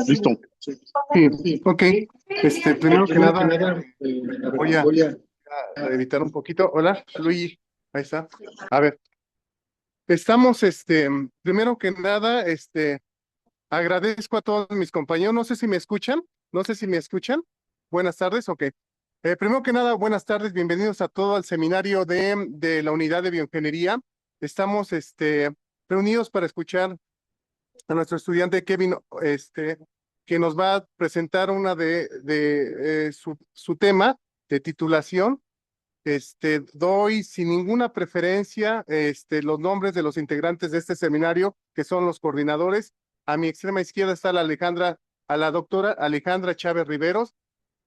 Listo. Sí, ok. Primero que nada, voy a editar un poquito. Hola, Luigi. Ahí está. A ver, estamos, primero que nada, agradezco a todos mis compañeros. No sé si me escuchan. No sé si me escuchan. Buenas tardes, ok. Primero que nada, buenas tardes. Bienvenidos a todo al seminario de la unidad de bioingeniería. Estamos, reunidos para escuchar a nuestro estudiante Kevin, que nos va a presentar una de su tema de titulación. Doy sin ninguna preferencia, los nombres de los integrantes de este seminario, que son los coordinadores. A mi extrema izquierda está la doctora Alejandra Chávez Riveros,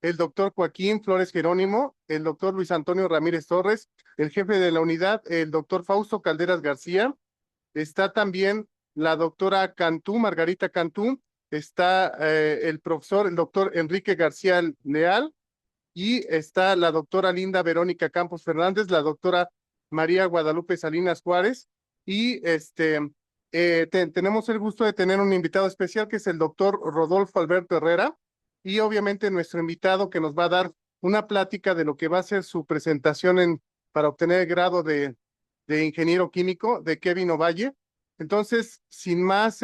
el doctor Joaquín Flores Jerónimo, el doctor Luis Antonio Ramírez Torres, el jefe de la unidad, el doctor Fausto Calderas García. Está también la doctora Cantú, Margarita Cantú. Está el profesor, el doctor Enrique García Leal, y está la doctora Linda Verónica Campos Fernández, la doctora María Guadalupe Salinas Juárez, y tenemos el gusto de tener un invitado especial que es el doctor Rodolfo Alberto Herrera, y obviamente nuestro invitado que nos va a dar una plática de lo que va a ser su presentación para obtener el grado de ingeniero químico de Kevin Ovalle. Entonces, sin más,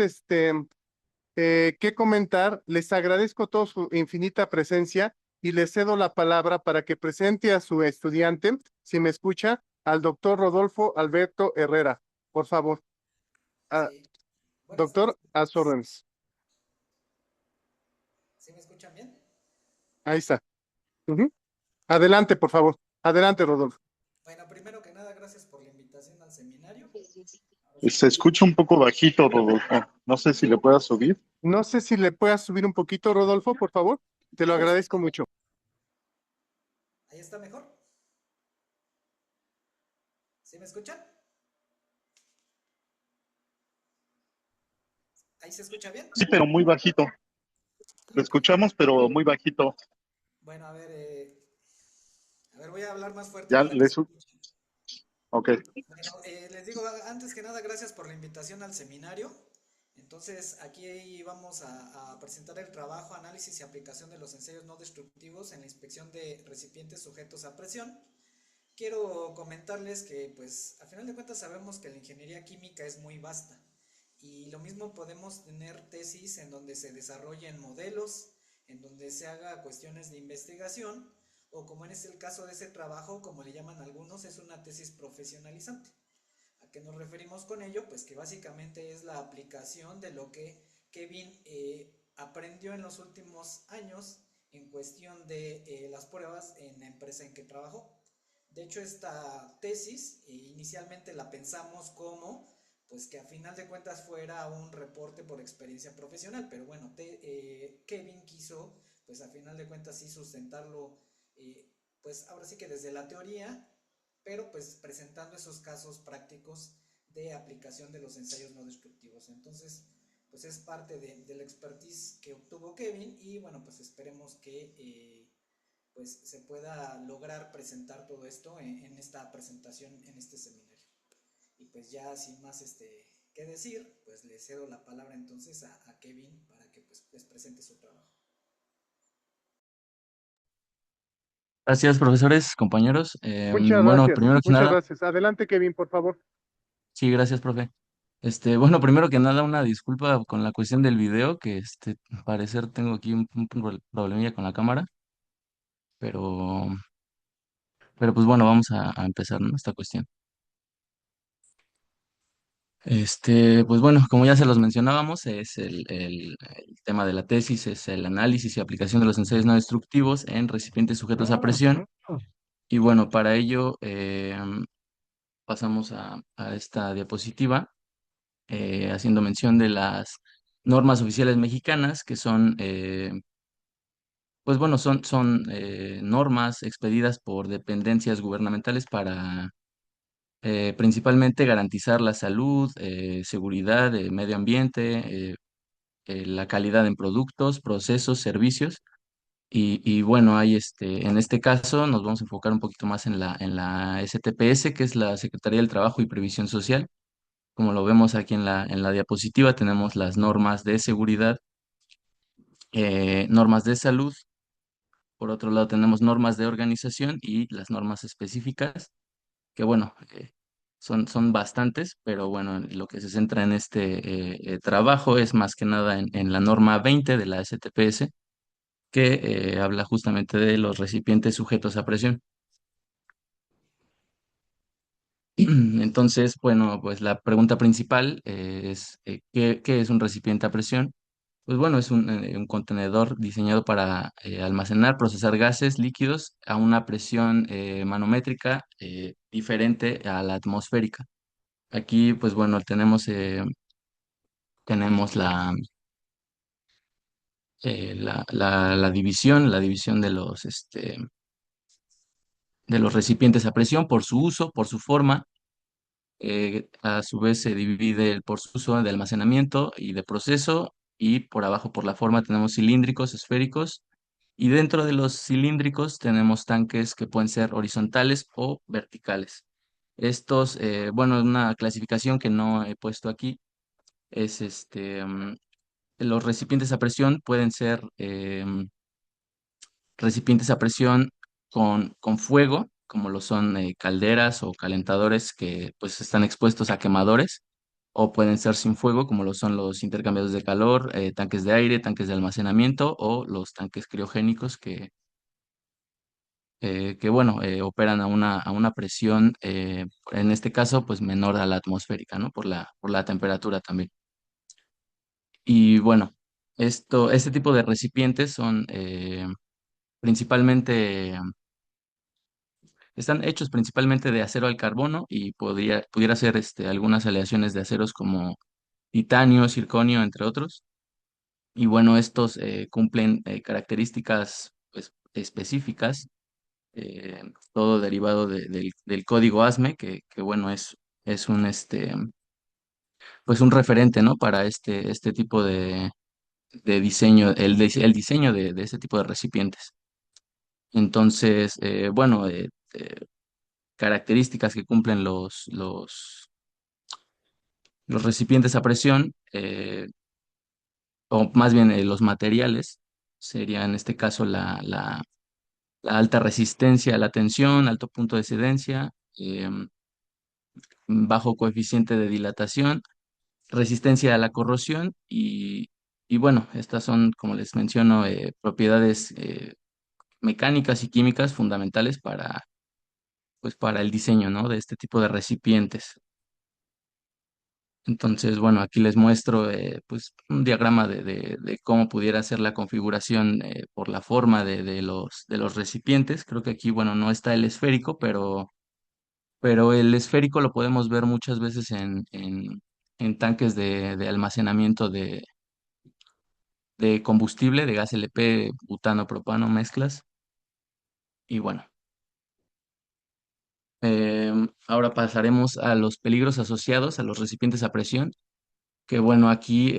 qué comentar, les agradezco toda su infinita presencia y les cedo la palabra para que presente a su estudiante, si me escucha, al doctor Rodolfo Alberto Herrera. Por favor. Ah, Sí, buenas tardes. doctor, a sus órdenes. ¿Sí me escuchan bien? Ahí está. Ujú. Adelante, por favor. Adelante, Rodolfo. Bueno, primero que nada, gracias por la invitación al seminario. Ahora sí Se que escucha un poco bajito, Rodolfo. No sé si le puedas subir. No sé si le puedas subir un poquito, Rodolfo, por favor. Te lo agradezco mucho. ahí está mejor. ¿Sí me escuchan? ¿Ahí se escucha bien? Sí, pero muy bajito. Lo Ok. escuchamos, pero muy bajito. Bueno, a ver, voy a hablar más fuerte Ya para que le se subo. escuche. Ok. Bueno, les digo, antes que nada, gracias por la invitación al seminario. Entonces, aquí vamos a presentar el trabajo, análisis y aplicación de los ensayos no destructivos en la inspección de recipientes sujetos a presión. Quiero comentarles que, pues, a final de cuentas sabemos que la ingeniería química es muy vasta y lo mismo podemos tener tesis en donde se desarrollen modelos, en donde se haga cuestiones de investigación o como en es el caso de ese trabajo, como le llaman algunos, es una tesis profesionalizante. ¿A qué nos referimos con ello? Pues que básicamente es la aplicación de lo que Kevin aprendió en los últimos años en cuestión de las pruebas en la empresa en que trabajó. De hecho, esta tesis inicialmente la pensamos como pues que a final de cuentas fuera un reporte por experiencia profesional, pero bueno, Kevin quiso pues a final de cuentas sí sustentarlo pues ahora sí que desde la teoría, pero pues presentando esos casos prácticos de aplicación de los ensayos no destructivos. Entonces, pues es parte de la expertise que obtuvo Kevin y bueno, pues esperemos que pues se pueda lograr presentar todo esto en esta presentación, en este seminario. Y pues ya sin más que decir, pues le cedo la palabra entonces a Kevin para que pues les presente su trabajo. Gracias, profesores, compañeros. Muchas Bueno, gracias. primero que Muchas nada, gracias. Adelante, Kevin, por favor. sí, gracias, profe. Bueno, primero que nada, una disculpa con la cuestión del video, que parecer tengo aquí un problemilla con la cámara, pero, pero pues bueno, vamos a empezar, ¿no? Esta cuestión. Pues bueno, como ya se los mencionábamos, es el tema de la tesis, es el análisis y aplicación de los ensayos no destructivos en recipientes sujetos a presión. Y bueno, para ello pasamos a esta diapositiva. Haciendo mención de las normas oficiales mexicanas, que son, pues bueno, son normas expedidas por dependencias gubernamentales para principalmente garantizar la salud, seguridad, medio ambiente, la calidad en productos, procesos, servicios Y bueno, hay en este caso nos vamos a enfocar un poquito más en la STPS, que es la Secretaría del Trabajo y Previsión Social. Como lo vemos aquí en la diapositiva, tenemos las normas de seguridad, normas de salud. Por otro lado, tenemos normas de organización y las normas específicas, que bueno, son bastantes, pero bueno, lo que se centra en este trabajo es más que nada en la norma 20 de la STPS, que habla justamente de los recipientes sujetos a presión. Entonces, bueno, pues la pregunta principal es, ¿qué es un recipiente a presión? Pues bueno, es un contenedor diseñado para almacenar, procesar gases líquidos a una presión manométrica diferente a la atmosférica. Aquí, pues bueno, tenemos la división de los recipientes a presión por su uso, por su forma. A su vez se divide por su uso de almacenamiento y de proceso, y por abajo por la forma tenemos cilíndricos, esféricos, y dentro de los cilíndricos tenemos tanques que pueden ser horizontales o verticales. Estos, bueno, una clasificación que no he puesto aquí es los recipientes a presión pueden ser recipientes a presión con fuego, como lo son calderas o calentadores que pues están expuestos a quemadores, o pueden ser sin fuego, como lo son los intercambiadores de calor, tanques de aire, tanques de almacenamiento o los tanques criogénicos que bueno, operan a una presión, en este caso, pues menor a la atmosférica, ¿no? Por la temperatura también. Y bueno, este tipo de recipientes son principalmente están hechos principalmente de acero al carbono y pudiera ser algunas aleaciones de aceros como titanio, circonio, entre otros. Y bueno, estos cumplen características pues, específicas, todo derivado del código ASME, que bueno, es pues un referente, ¿no? Para este tipo de diseño, el diseño de este tipo de recipientes. Entonces, bueno, características que cumplen los recipientes a presión, o más bien los materiales, sería en este caso la alta resistencia a la tensión, alto punto de excedencia, bajo coeficiente de dilatación, resistencia a la corrosión y bueno, estas son, como les menciono, propiedades mecánicas y químicas fundamentales pues, para el diseño, ¿no? De este tipo de recipientes. Entonces, bueno, aquí les muestro pues un diagrama de cómo pudiera ser la configuración por la forma de los recipientes. Creo que aquí, bueno, no está el esférico, pero el esférico lo podemos ver muchas veces en tanques de almacenamiento de combustible, de gas LP, butano, propano, mezclas. Y bueno, ahora pasaremos a los peligros asociados a los recipientes a presión, que bueno, aquí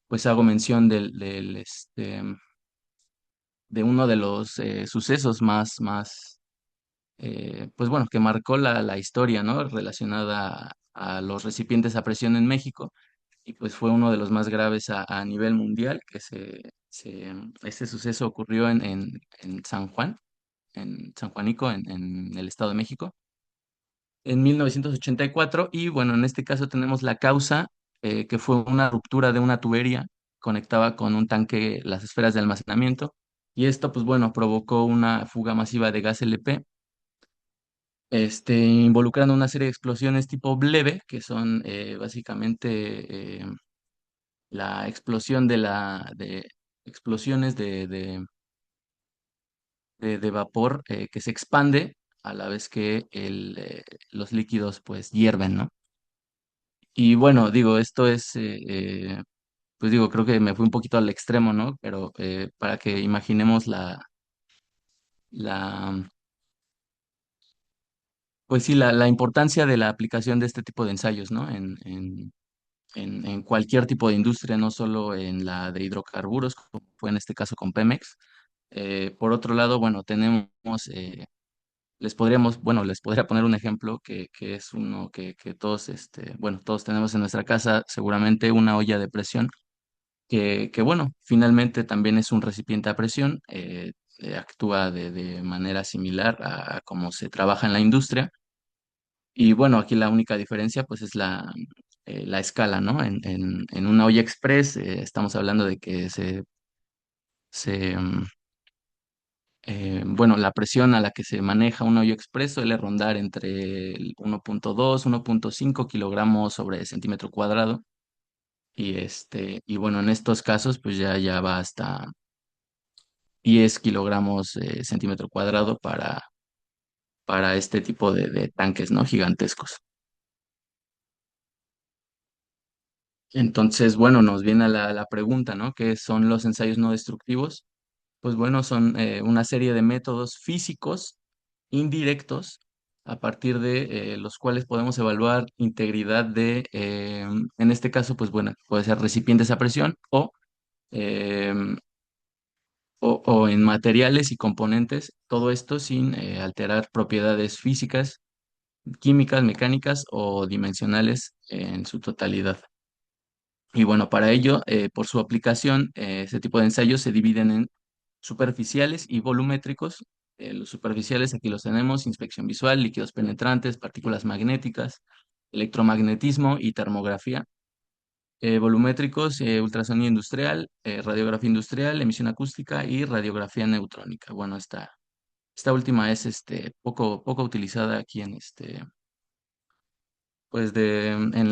pues hago mención de uno de los sucesos pues bueno, que marcó la historia, ¿no? Relacionada a los recipientes a presión en México, y pues fue uno de los más graves a nivel mundial, este suceso ocurrió en San Juan, en San Juanico, en el Estado de México, en 1984, y bueno, en este caso tenemos la causa, que fue una ruptura de una tubería, conectaba con un tanque las esferas de almacenamiento, y esto, pues bueno, provocó una fuga masiva de gas LP, involucrando una serie de explosiones tipo bleve, que son básicamente la explosión de explosiones de vapor que se expande a la vez que los líquidos pues hierven, ¿no? Y bueno, digo, esto pues digo, creo que me fui un poquito al extremo, ¿no? Pero para que imaginemos la, pues sí, la importancia de la aplicación de este tipo de ensayos, ¿no? en cualquier tipo de industria, no solo en la de hidrocarburos, como fue en este caso con Pemex. Por otro lado, bueno, tenemos, bueno, les podría poner un ejemplo que es uno que todos, bueno, todos tenemos en nuestra casa, seguramente una olla de presión, bueno, finalmente también es un recipiente a presión, actúa de manera similar a cómo se trabaja en la industria. Y bueno, aquí la única diferencia pues es la escala, ¿no? En una olla express estamos hablando de que bueno, la presión a la que se maneja un hoyo express suele rondar entre el 1.2, 1.5 kilogramos sobre centímetro cuadrado. Y bueno, en estos casos pues ya va hasta 10 kilogramos centímetro cuadrado para este tipo de tanques, ¿no? Gigantescos. Entonces, bueno, nos viene la pregunta, ¿no? ¿Qué son los ensayos no destructivos? Pues bueno, son una serie de métodos físicos indirectos a partir de los cuales podemos evaluar integridad en este caso, pues bueno, puede ser recipientes a presión em, o en materiales y componentes, todo esto sin alterar propiedades físicas, químicas, mecánicas o dimensionales en su totalidad. Y bueno, para ello, por su aplicación, ese tipo de ensayos se dividen en superficiales y volumétricos. Los superficiales aquí los tenemos: inspección visual, líquidos penetrantes, partículas magnéticas, electromagnetismo y termografía. Volumétricos, ultrasonido industrial, radiografía industrial, emisión acústica y radiografía neutrónica. Bueno, esta última es poco utilizada aquí en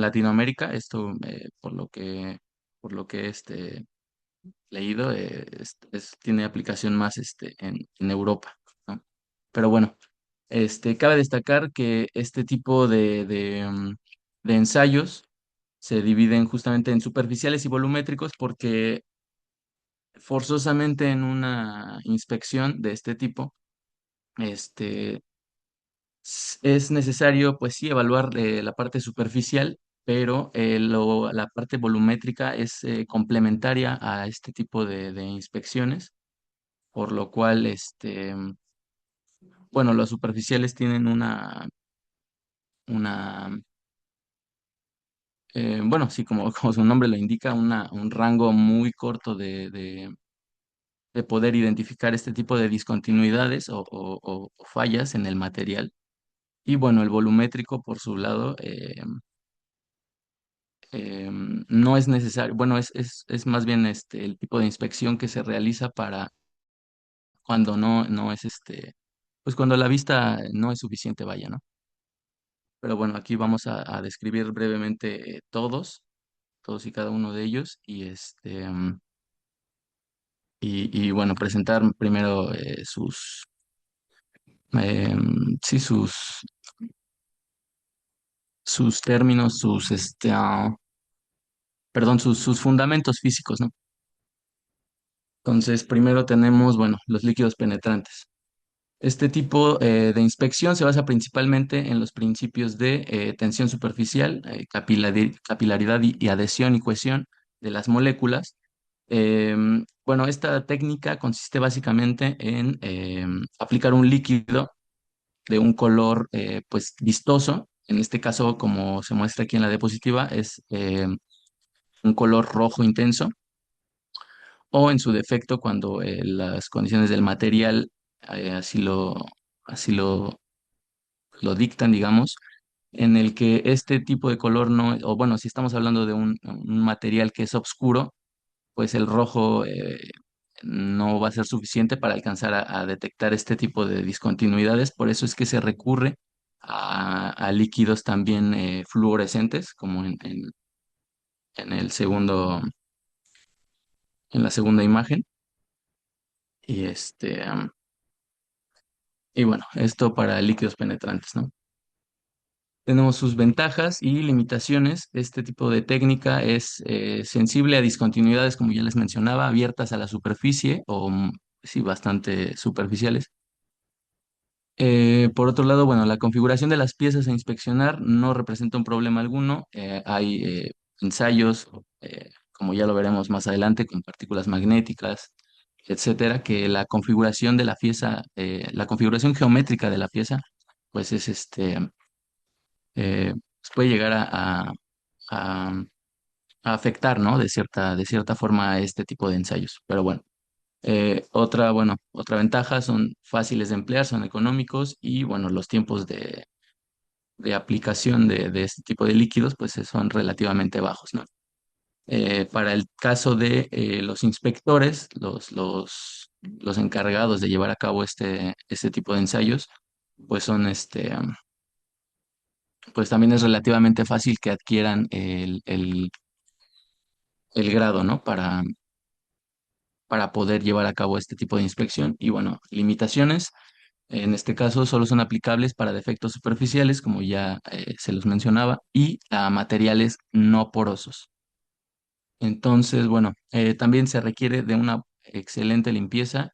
Latinoamérica. Esto, por lo que leído, tiene aplicación más en Europa, ¿no? Pero bueno, cabe destacar que este tipo de ensayos se dividen justamente en superficiales y volumétricos porque forzosamente en una inspección de este tipo, este, es necesario, pues sí, evaluar la parte superficial, pero la parte volumétrica es complementaria a este tipo de inspecciones, por lo cual, bueno, los superficiales tienen una, bueno, sí, como su nombre lo indica, un rango muy corto de poder identificar este tipo de discontinuidades o fallas en el material. Y bueno, el volumétrico, por su lado, no es necesario, bueno, es más bien el tipo de inspección que se realiza para cuando no es pues cuando la vista no es suficiente, vaya, ¿no? Pero bueno, aquí vamos a describir brevemente todos y cada uno de ellos y bueno, presentar primero sí, sus términos, perdón, sus fundamentos físicos, ¿no? Entonces, primero tenemos, bueno, los líquidos penetrantes. Este tipo de inspección se basa principalmente en los principios de tensión superficial, capilaridad y adhesión y cohesión de las moléculas. Bueno, esta técnica consiste básicamente en aplicar un líquido de un color pues vistoso. En este caso, como se muestra aquí en la diapositiva, es un color rojo intenso, o en su defecto cuando las condiciones del material así lo dictan, digamos, en el que este tipo de color no, o bueno, si estamos hablando de un material que es oscuro, pues el rojo no va a ser suficiente para alcanzar a detectar este tipo de discontinuidades. Por eso es que se recurre a líquidos también fluorescentes, como en el en la segunda imagen. Y y bueno, esto para líquidos penetrantes, ¿no? Tenemos sus ventajas y limitaciones. Este tipo de técnica es sensible a discontinuidades, como ya les mencionaba, abiertas a la superficie o sí, bastante superficiales. Por otro lado, bueno, la configuración de las piezas a inspeccionar no representa un problema alguno. Hay ensayos, como ya lo veremos más adelante, con partículas magnéticas, etcétera, que la configuración de la pieza, la configuración geométrica de la pieza, pues es pues puede llegar a- a afectar, ¿no? De cierta forma este tipo de ensayos. Pero bueno, otra ventaja son fáciles de emplear, son económicos y bueno, los tiempos de aplicación de este tipo de líquidos, pues son relativamente bajos, ¿no? Para el caso de los inspectores, los encargados de llevar a cabo este tipo de ensayos, pues son pues también es relativamente fácil que adquieran el grado, ¿no? Para poder llevar a cabo este tipo de inspección. Y bueno, limitaciones, en este caso solo son aplicables para defectos superficiales, como ya se los mencionaba, y a materiales no porosos. Entonces, bueno, también se requiere de una excelente limpieza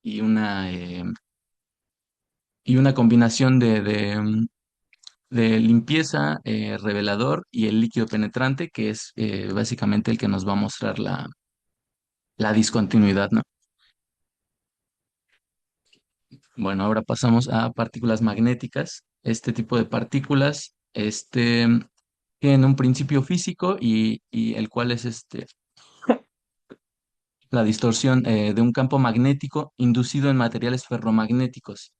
y y una combinación de limpieza, revelador y el líquido penetrante, que es básicamente el que nos va a mostrar la discontinuidad, ¿no? Bueno, ahora pasamos a partículas magnéticas. Este tipo de partículas, tienen un principio físico y el cual es la distorsión de un campo magnético inducido en materiales ferromagnéticos.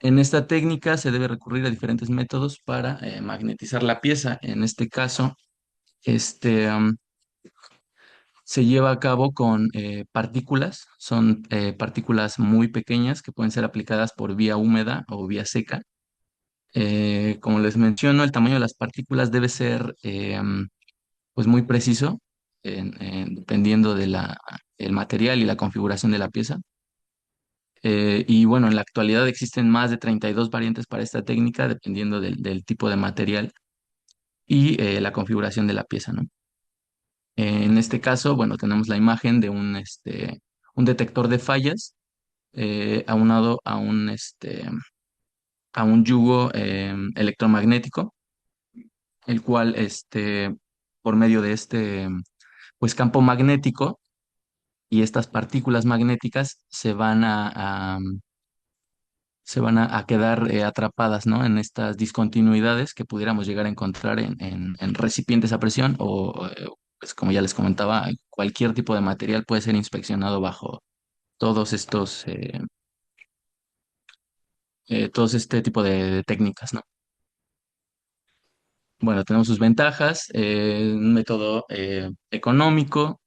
En esta técnica se debe recurrir a diferentes métodos para magnetizar la pieza. En este caso, este, am, se lleva a cabo con partículas. Son partículas muy pequeñas que pueden ser aplicadas por vía húmeda o vía seca. Como les menciono, el tamaño de las partículas debe ser pues muy preciso, dependiendo de el material y la configuración de la pieza. Y bueno, en la actualidad existen más de 32 variantes para esta técnica, dependiendo del tipo de material y la configuración de la pieza, ¿no? En este caso, bueno, tenemos la imagen de un detector de fallas aunado a un yugo electromagnético, el cual, por medio de pues, campo magnético y estas partículas magnéticas se van a quedar atrapadas, ¿no? En estas discontinuidades que pudiéramos llegar a encontrar en recipientes a presión o, pues como ya les comentaba, cualquier tipo de material puede ser inspeccionado bajo todos todos este tipo de técnicas, ¿no? Bueno, tenemos sus ventajas, un método económico,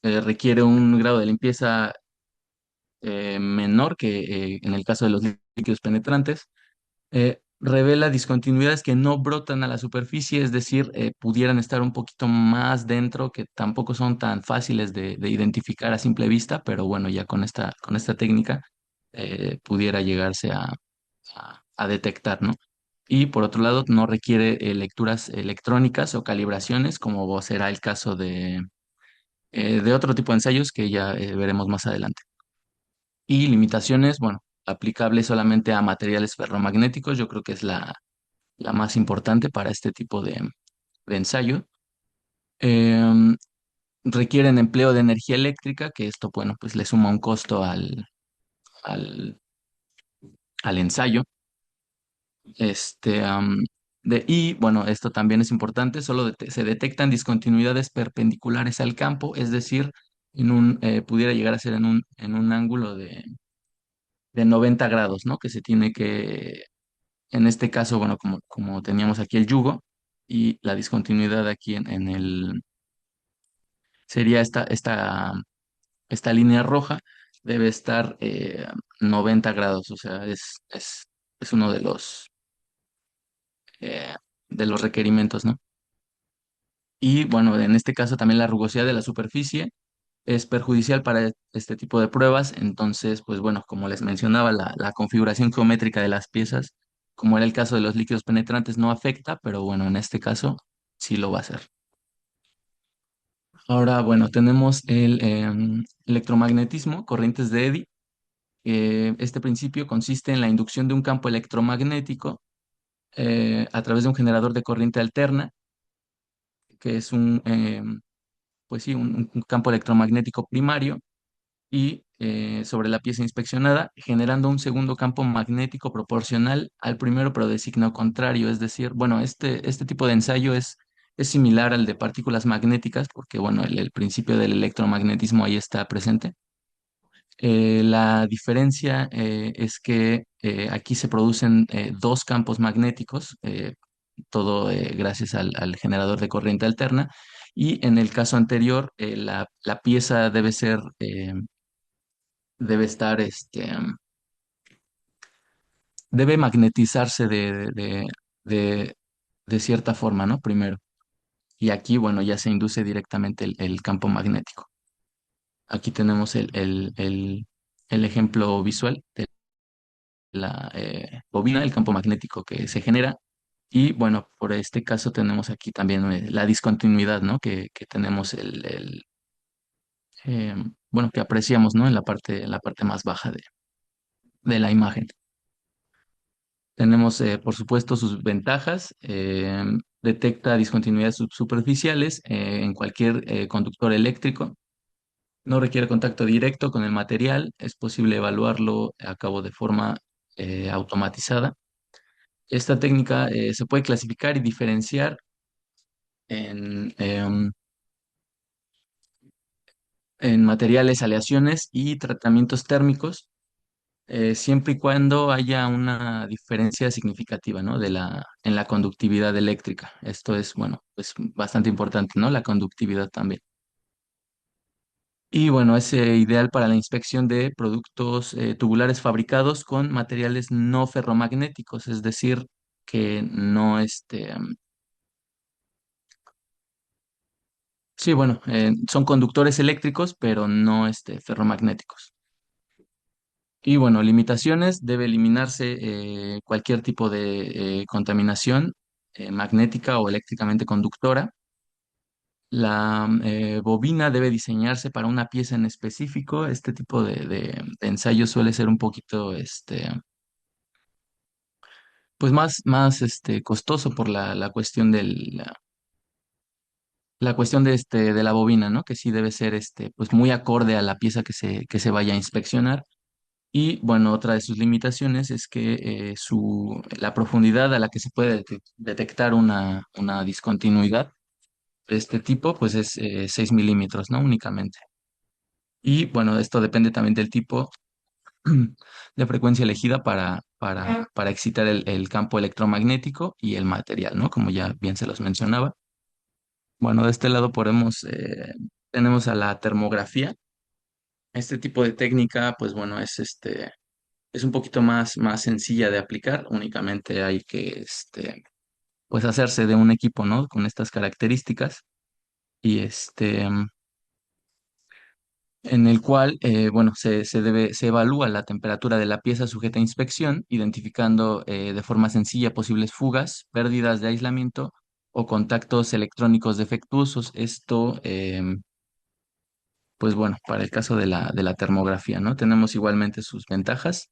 requiere un grado de limpieza menor que en el caso de los líquidos penetrantes. Revela discontinuidades que no brotan a la superficie, es decir, pudieran estar un poquito más dentro, que tampoco son tan fáciles de identificar a simple vista, pero bueno, ya con esta técnica pudiera llegarse a detectar, ¿no? Y por otro lado, no requiere lecturas electrónicas o calibraciones, como será el caso de otro tipo de ensayos que ya veremos más adelante. Y limitaciones, bueno, aplicable solamente a materiales ferromagnéticos, yo creo que es la más importante para este tipo de ensayo. Em, Requieren empleo de energía eléctrica, que esto, bueno, pues le suma un costo al, al ensayo. Este, am, y bueno, esto también es importante, solo se detectan discontinuidades perpendiculares al campo, es decir, pudiera llegar a ser en un ángulo de 90 grados, ¿no? Que se tiene que, en este caso, bueno, como teníamos aquí el yugo y la discontinuidad aquí sería esta línea roja, debe estar 90 grados, o sea, es uno eh, de los requerimientos, ¿no? Y bueno, en este caso también la rugosidad de la superficie es perjudicial para este tipo de pruebas. Entonces, pues bueno, como les mencionaba, la configuración geométrica de las piezas, como era el caso de los líquidos penetrantes, no afecta, pero bueno, en este caso sí lo va a hacer. Ahora, bueno, tenemos el electromagnetismo, corrientes de Eddy. Este principio consiste en la inducción de un campo electromagnético a través de un generador de corriente alterna que es pues sí, un campo electromagnético primario y sobre la pieza inspeccionada, generando un segundo campo magnético proporcional al primero, pero de signo contrario. Es decir, bueno, este tipo de ensayo es similar al de partículas magnéticas, porque bueno, el principio del electromagnetismo ahí está presente. La diferencia es que aquí se producen dos campos magnéticos, todo gracias al generador de corriente alterna. Y en el caso anterior, la pieza debe estar, debe magnetizarse de, de cierta forma, ¿no? Primero. Y aquí, bueno, ya se induce directamente el campo magnético. Aquí tenemos el ejemplo visual de la bobina, el campo magnético que se genera. Y bueno, por este caso tenemos aquí también la discontinuidad, ¿no? Que tenemos eh, bueno, que apreciamos, ¿no? En la parte más baja de la imagen. Tenemos, por supuesto, sus ventajas. Detecta discontinuidades superficiales en cualquier conductor eléctrico. No requiere contacto directo con el material. Es posible evaluarlo a cabo de forma automatizada. Esta técnica se puede clasificar y diferenciar en, en materiales, aleaciones y tratamientos térmicos, siempre y cuando haya una diferencia significativa, ¿no? En la conductividad eléctrica. Esto es, bueno, pues bastante importante, ¿no? La conductividad también. Y bueno, es ideal para la inspección de productos tubulares fabricados con materiales no ferromagnéticos, es decir, que no, sí, bueno, son conductores eléctricos, pero no, ferromagnéticos. Y bueno, limitaciones, debe eliminarse cualquier tipo de contaminación magnética o eléctricamente conductora. La bobina debe diseñarse para una pieza en específico. Este tipo de ensayo suele ser un poquito, pues más costoso por la cuestión la cuestión de la bobina, ¿no? Que sí debe ser, pues muy acorde a la pieza que se vaya a inspeccionar. Y bueno, otra de sus limitaciones es que la profundidad a la que se puede detectar una discontinuidad de este tipo, pues es 6 milímetros, ¿no? Únicamente. Y bueno, esto depende también del tipo de frecuencia elegida para excitar el campo electromagnético y el material, ¿no? Como ya bien se los mencionaba. Bueno, de este lado tenemos a la termografía. Este tipo de técnica, pues bueno, es un poquito más sencilla de aplicar. Únicamente hay que, pues hacerse de un equipo, ¿no? Con estas características y en el cual, bueno, se evalúa la temperatura de la pieza sujeta a inspección, identificando de forma sencilla posibles fugas, pérdidas de aislamiento o contactos electrónicos defectuosos. Esto, pues bueno, para el caso de la termografía, ¿no? Tenemos igualmente sus ventajas.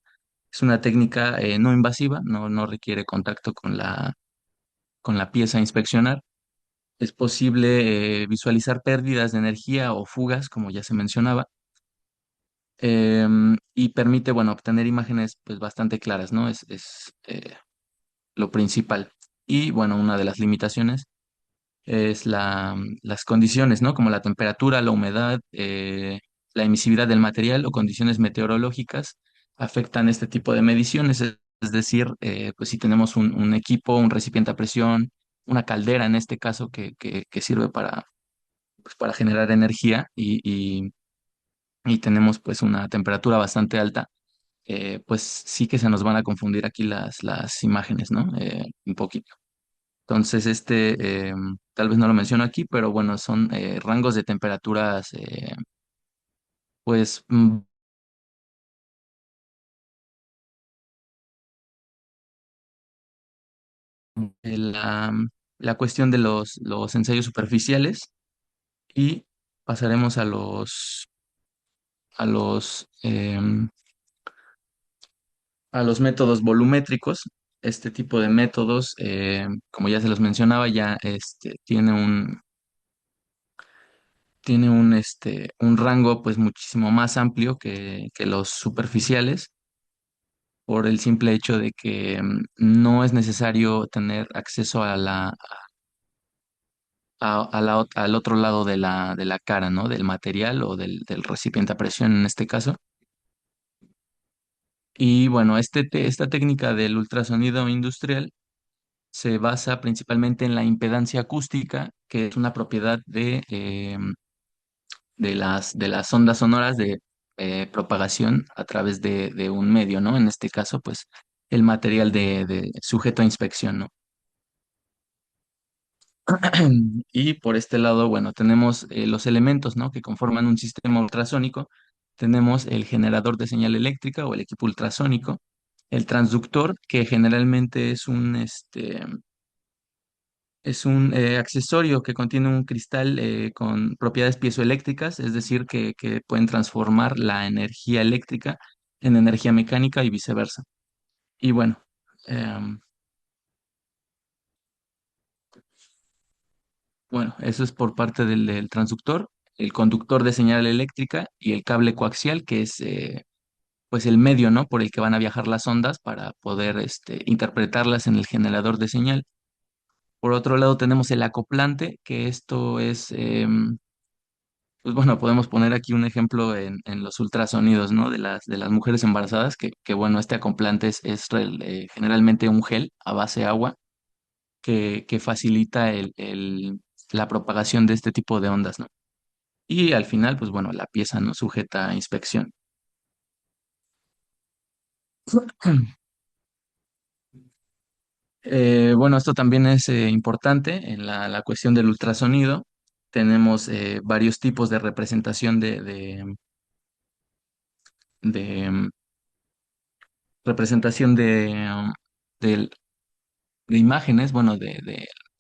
Es una técnica no invasiva, no requiere contacto con la pieza a inspeccionar. Es posible visualizar pérdidas de energía o fugas, como ya se mencionaba, y permite, bueno, obtener imágenes pues bastante claras, ¿no? Es lo principal. Y bueno, una de las limitaciones es las condiciones, ¿no? Como la temperatura, la humedad, la emisividad del material o condiciones meteorológicas afectan este tipo de mediciones. Es decir, pues si tenemos un equipo, un recipiente a presión, una caldera en este caso que sirve pues, para generar energía y tenemos pues una temperatura bastante alta, pues sí que se nos van a confundir aquí las imágenes, ¿no? Un poquito. Entonces, tal vez no lo menciono aquí, pero bueno, son rangos de temperaturas, pues, la, la cuestión de los ensayos superficiales y pasaremos a los métodos volumétricos. Este tipo de métodos, como ya se los mencionaba, ya tiene tiene un rango pues muchísimo más amplio que los superficiales por el simple hecho de que no es necesario tener acceso al otro lado de la cara, ¿no? Del material o del recipiente a presión en este caso. Y bueno, esta técnica del ultrasonido industrial se basa principalmente en la impedancia acústica, que es una propiedad de las ondas sonoras de propagación a través de un medio, ¿no? En este caso, pues el material de sujeto a inspección, ¿no? Y por este lado, bueno, tenemos los elementos, ¿no? Que conforman un sistema ultrasónico. Tenemos el generador de señal eléctrica o el equipo ultrasónico, el transductor, que generalmente es un accesorio que contiene un cristal con propiedades piezoeléctricas, es decir, que pueden transformar la energía eléctrica en energía mecánica y viceversa. Y bueno, em, eso es por parte del transductor, el conductor de señal eléctrica y el cable coaxial, que es pues el medio, ¿no? Por el que van a viajar las ondas para poder interpretarlas en el generador de señal. Por otro lado, tenemos el acoplante, que esto es pues bueno, podemos poner aquí un ejemplo en los ultrasonidos, ¿no? De las mujeres embarazadas, que bueno, este acoplante es generalmente un gel a base de agua que facilita la propagación de este tipo de ondas, ¿no? Y al final, pues bueno, la pieza, ¿no? Sujeta a inspección. Bueno, esto también es importante en la cuestión del ultrasonido. Tenemos varios tipos de representación de representación del de imágenes, bueno, de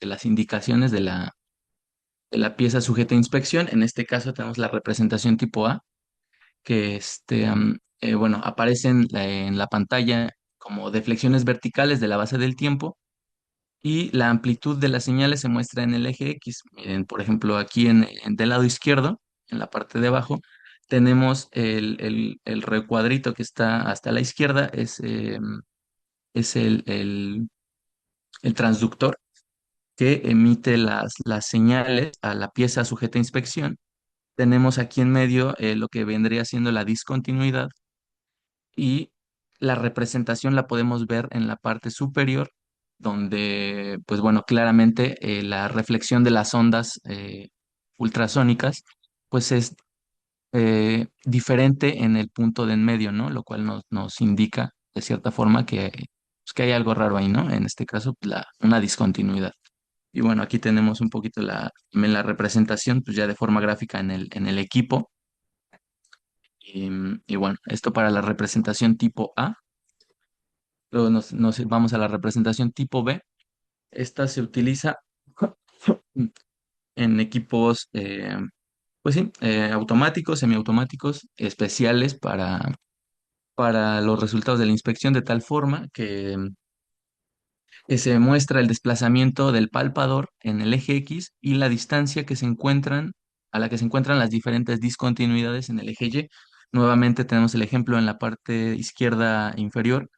las indicaciones de la pieza sujeta a inspección. En este caso tenemos la representación tipo A, que bueno, aparecen en la pantalla como deflexiones verticales de la base del tiempo y la amplitud de las señales se muestra en el eje X. Miren, por ejemplo, aquí del lado izquierdo, en la parte de abajo, tenemos el recuadrito que está hasta la izquierda, es el transductor que emite las señales a la pieza sujeta a inspección. Tenemos aquí en medio lo que vendría siendo la discontinuidad y la representación la podemos ver en la parte superior, donde, pues bueno, claramente la reflexión de las ondas ultrasónicas, pues es diferente en el punto de en medio, ¿no? Lo cual nos indica, de cierta forma, pues, que hay algo raro ahí, ¿no? En este caso, pues, una discontinuidad. Y bueno, aquí tenemos un poquito también la representación, pues ya de forma gráfica en el equipo. Y bueno, esto para la representación tipo A. Luego nos vamos a la representación tipo B. Esta se utiliza en equipos, pues sí, automáticos, semiautomáticos, especiales para los resultados de la inspección, de tal forma que se muestra el desplazamiento del palpador en el eje X y la distancia a la que se encuentran las diferentes discontinuidades en el eje Y. Nuevamente tenemos el ejemplo en la parte izquierda inferior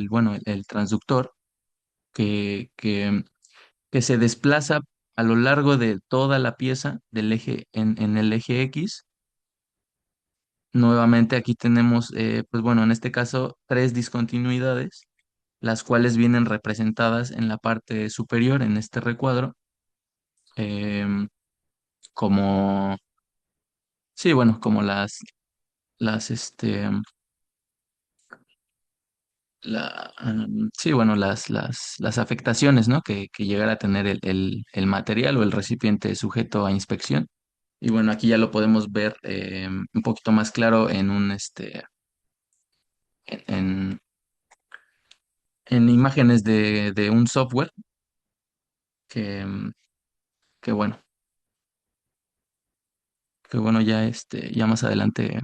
bueno, el transductor que, que, que se desplaza a lo largo de toda la pieza del eje en el eje X. Nuevamente aquí tenemos, pues bueno, en este caso, tres discontinuidades las cuales vienen representadas en la parte superior en este recuadro, em, como, sí, bueno, como las, este, sí, bueno, las afectaciones, ¿no? Que llegara a tener el material o el recipiente sujeto a inspección. Y bueno, aquí ya lo podemos ver un poquito más claro en, en- en imágenes de un software que, que bueno, que bueno, ya más adelante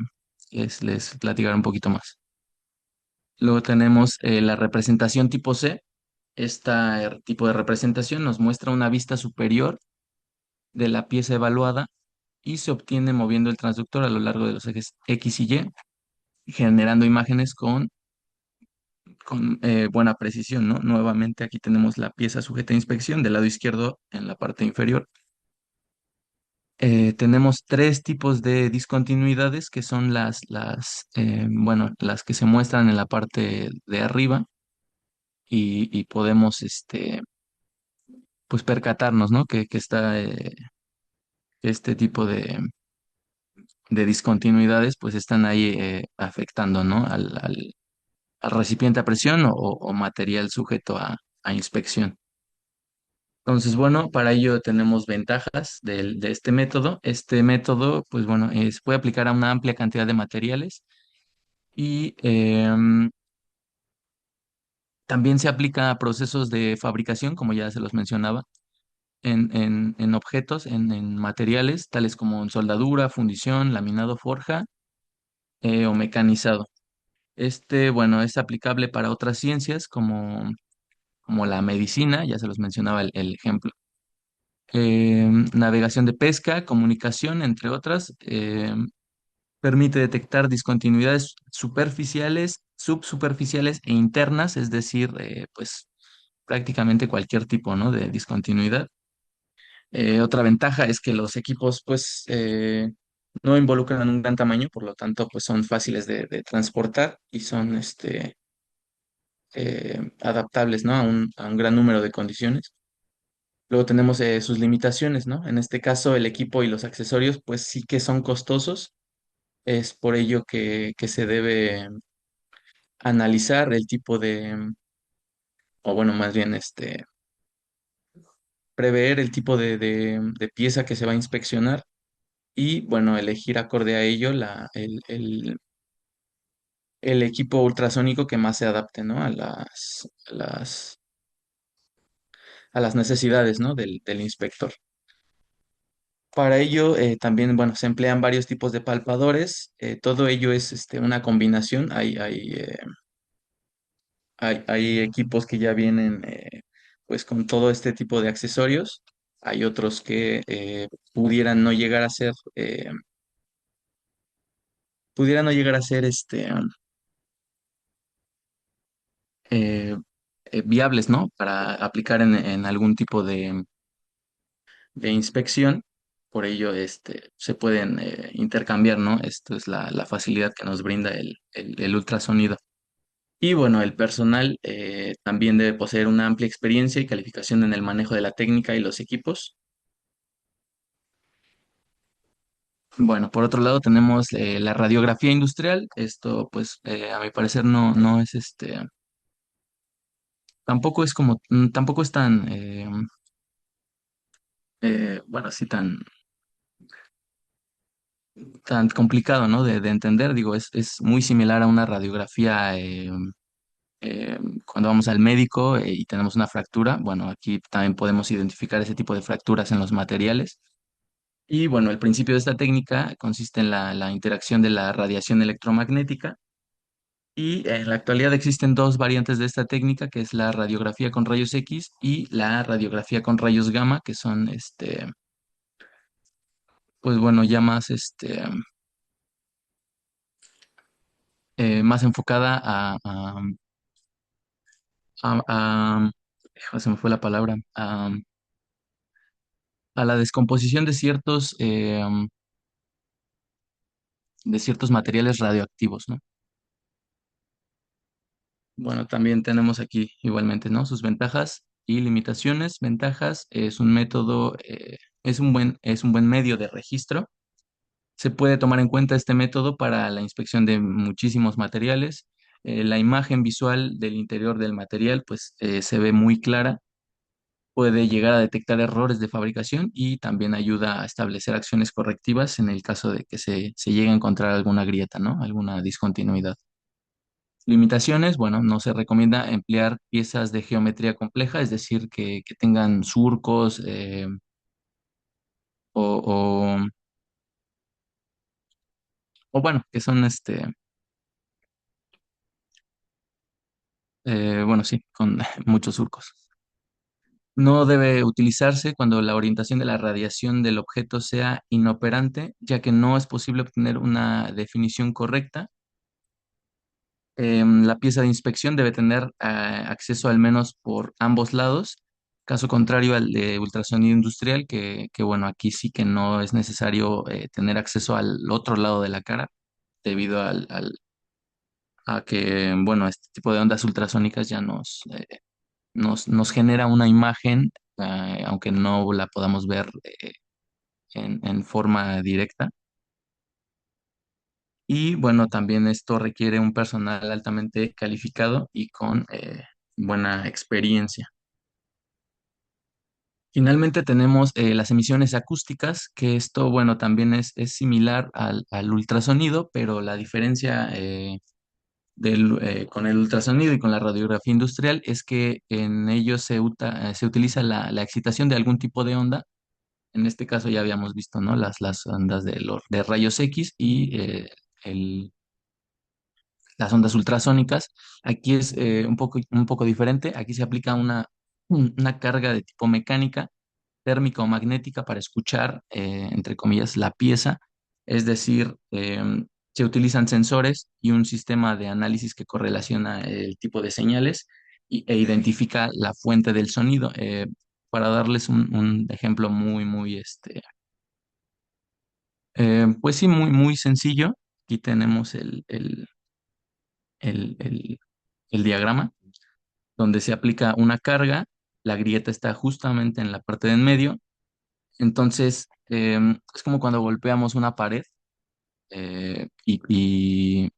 les platicaré un poquito más. Luego tenemos la representación tipo C. Este tipo de representación nos muestra una vista superior de la pieza evaluada y se obtiene moviendo el transductor a lo largo de los ejes X y Y, generando imágenes con buena precisión, ¿no? Nuevamente aquí tenemos la pieza sujeta a inspección del lado izquierdo en la parte inferior. Tenemos tres tipos de discontinuidades que son bueno, las que se muestran en la parte de arriba y podemos, pues percatarnos, ¿no? Que está este tipo de discontinuidades, pues están ahí afectando, ¿no? Al recipiente a presión o material sujeto a inspección. Entonces, bueno, para ello tenemos ventajas de este método. Este método, pues bueno, se puede aplicar a una amplia cantidad de materiales y también se aplica a procesos de fabricación, como ya se los mencionaba, en objetos, en materiales, tales como en soldadura, fundición, laminado, forja o mecanizado. Bueno, es aplicable para otras ciencias como la medicina, ya se los mencionaba el ejemplo. Navegación de pesca, comunicación, entre otras. Permite detectar discontinuidades superficiales, subsuperficiales e internas, es decir, pues prácticamente cualquier tipo, ¿no? de discontinuidad. Otra ventaja es que los equipos, pues, no involucran un gran tamaño, por lo tanto, pues son fáciles de transportar y son, adaptables, ¿no? A un gran número de condiciones. Luego tenemos sus limitaciones, ¿no? En este caso, el equipo y los accesorios, pues sí que son costosos. Es por ello que se debe analizar el tipo o bueno, más bien, prever el tipo de pieza que se va a inspeccionar y, bueno, elegir acorde a ello el equipo ultrasónico que más se adapte, ¿no? A las necesidades, ¿no? del inspector. Para ello, también, bueno, se emplean varios tipos de palpadores. Todo ello es una combinación. Hay equipos que ya vienen pues con todo este tipo de accesorios. Hay otros que pudieran no llegar a ser eh, viables, ¿no? Para aplicar en algún tipo de inspección. Por ello, se pueden intercambiar, ¿no? Esto es la facilidad que nos brinda el ultrasonido. Y bueno, el personal también debe poseer una amplia experiencia y calificación en el manejo de la técnica y los equipos. Bueno, por otro lado tenemos la radiografía industrial. Esto, pues, a mi parecer no es tampoco es tan, bueno, así tan complicado, ¿no? De entender. Digo, es muy similar a una radiografía cuando vamos al médico y tenemos una fractura. Bueno, aquí también podemos identificar ese tipo de fracturas en los materiales. Y bueno, el principio de esta técnica consiste en la interacción de la radiación electromagnética. Y en la actualidad existen dos variantes de esta técnica, que es la radiografía con rayos X y la radiografía con rayos gamma, que son, pues bueno, ya más enfocada se me fue la palabra, a la descomposición de ciertos materiales radioactivos, ¿no? Bueno, también tenemos aquí igualmente, ¿no? Sus ventajas y limitaciones. Ventajas, es un método, es un buen medio de registro. Se puede tomar en cuenta este método para la inspección de muchísimos materiales. La imagen visual del interior del material, pues, se ve muy clara. Puede llegar a detectar errores de fabricación y también ayuda a establecer acciones correctivas en el caso de que se llegue a encontrar alguna grieta, ¿no? Alguna discontinuidad. Limitaciones, bueno, no se recomienda emplear piezas de geometría compleja, es decir, que tengan surcos o, o, o bueno, que son bueno, sí, con muchos surcos. No debe utilizarse cuando la orientación de la radiación del objeto sea inoperante, ya que no es posible obtener una definición correcta. La pieza de inspección debe tener acceso al menos por ambos lados, caso contrario al de ultrasonido industrial, bueno, aquí sí que no es necesario tener acceso al otro lado de la cara, debido a que, bueno, este tipo de ondas ultrasónicas ya nos genera una imagen, aunque no la podamos ver en forma directa. Y bueno, también esto requiere un personal altamente calificado y con buena experiencia. Finalmente tenemos las emisiones acústicas, que esto, bueno, también es similar al ultrasonido, pero la diferencia con el ultrasonido y con la radiografía industrial es que en ellos se utiliza la excitación de algún tipo de onda. En este caso ya habíamos visto, ¿no? Las ondas de rayos X y las ondas ultrasónicas. Aquí es un poco diferente. Aquí se aplica una carga de tipo mecánica, térmica o magnética para escuchar, entre comillas, la pieza. Es decir, se utilizan sensores y un sistema de análisis que correlaciona el tipo de señales e identifica la fuente del sonido. Para darles un ejemplo muy, pues sí, muy sencillo. Aquí tenemos el el diagrama, donde se aplica una carga, la grieta está justamente en la parte de en medio, entonces es como cuando golpeamos una pared eh, y, y-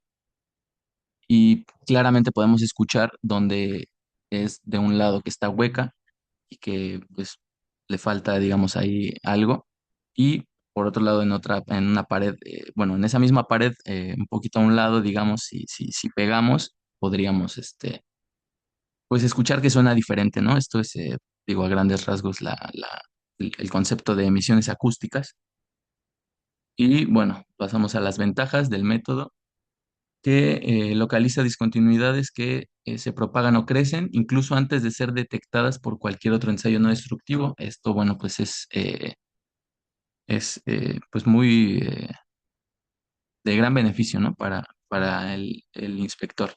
y claramente podemos escuchar donde es de un lado que está hueca y que pues le falta, digamos, ahí algo, y por otro lado en una pared, bueno, en esa misma pared, un poquito a un lado, digamos, si pegamos, podríamos, pues escuchar que suena diferente, ¿no? Esto es, digo, a grandes rasgos el concepto de emisiones acústicas. Y bueno, pasamos a las ventajas del método, que localiza discontinuidades que se propagan o crecen incluso antes de ser detectadas por cualquier otro ensayo no destructivo. Esto, bueno, pues es pues muy de gran beneficio, ¿no? Para el inspector.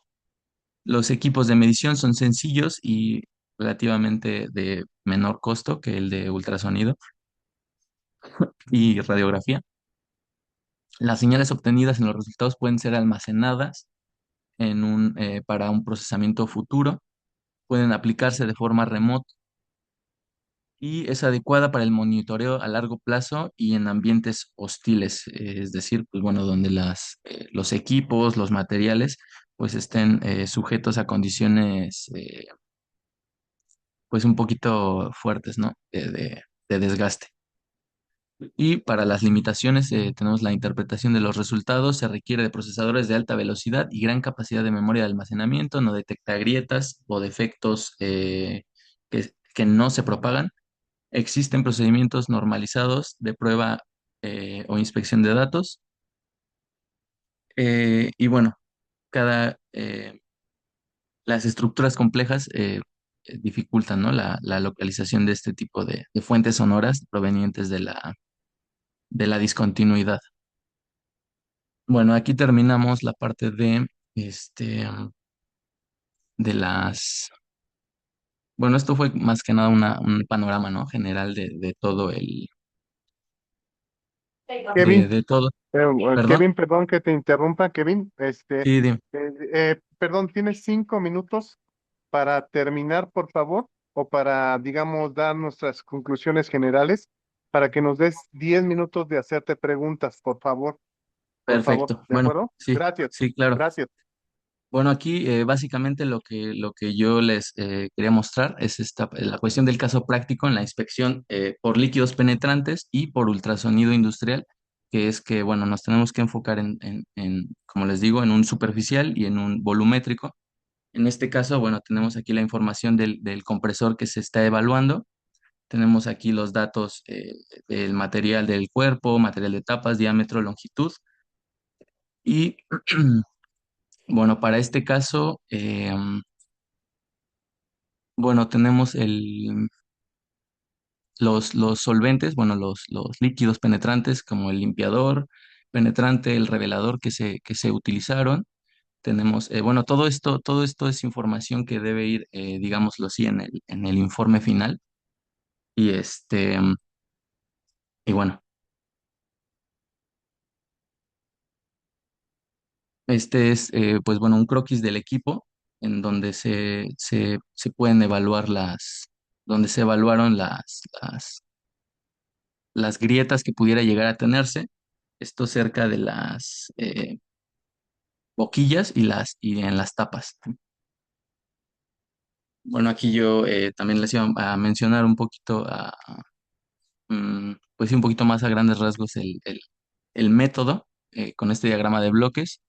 Los equipos de medición son sencillos y relativamente de menor costo que el de ultrasonido y radiografía. Las señales obtenidas en los resultados pueden ser almacenadas para un procesamiento futuro, pueden aplicarse de forma remota y es adecuada para el monitoreo a largo plazo y en ambientes hostiles, es decir, pues bueno, donde los equipos, los materiales, pues estén sujetos a condiciones pues un poquito fuertes, ¿no? De desgaste. Y para las limitaciones tenemos la interpretación de los resultados. Se requiere de procesadores de alta velocidad y gran capacidad de memoria de almacenamiento. No detecta grietas o defectos que no se propagan. Existen procedimientos normalizados de prueba o inspección de datos. Y bueno, las estructuras complejas dificultan, ¿no? La localización de este tipo de fuentes sonoras provenientes de la discontinuidad. Bueno, aquí terminamos la parte este, de bueno, esto fue más que nada un panorama, ¿no? General de todo Kevin, de todo. Perdón. Kevin, perdón que te interrumpa, Kevin. Sí, dime. Perdón, ¿tienes 5 minutos para terminar, por favor? O para, digamos, dar nuestras conclusiones generales, para que nos des 10 minutos de hacerte preguntas, por favor, Perfecto. ¿de Bueno, acuerdo? sí, Gracias, sí, claro. gracias. Bueno, aquí básicamente lo que yo les quería mostrar es la cuestión del caso práctico en la inspección por líquidos penetrantes y por ultrasonido industrial, que es que, bueno, nos tenemos que enfocar como les digo, en un superficial y en un volumétrico. En este caso, bueno, tenemos aquí la información del compresor que se está evaluando. Tenemos aquí los datos del material del cuerpo, material de tapas, diámetro, longitud. Y bueno, para este caso, bueno, tenemos los solventes, bueno, los líquidos penetrantes como el limpiador penetrante, el revelador que se utilizaron. Tenemos, bueno, todo esto es información que debe ir, digámoslo así, en el informe final. Y y bueno, este es, pues bueno, un croquis del equipo en donde se pueden evaluar donde se evaluaron las grietas que pudiera llegar a tenerse. Esto cerca de las boquillas y en las tapas. Bueno, aquí yo también les iba a mencionar un poquito, pues sí, un poquito más a grandes rasgos el método con este diagrama de bloques,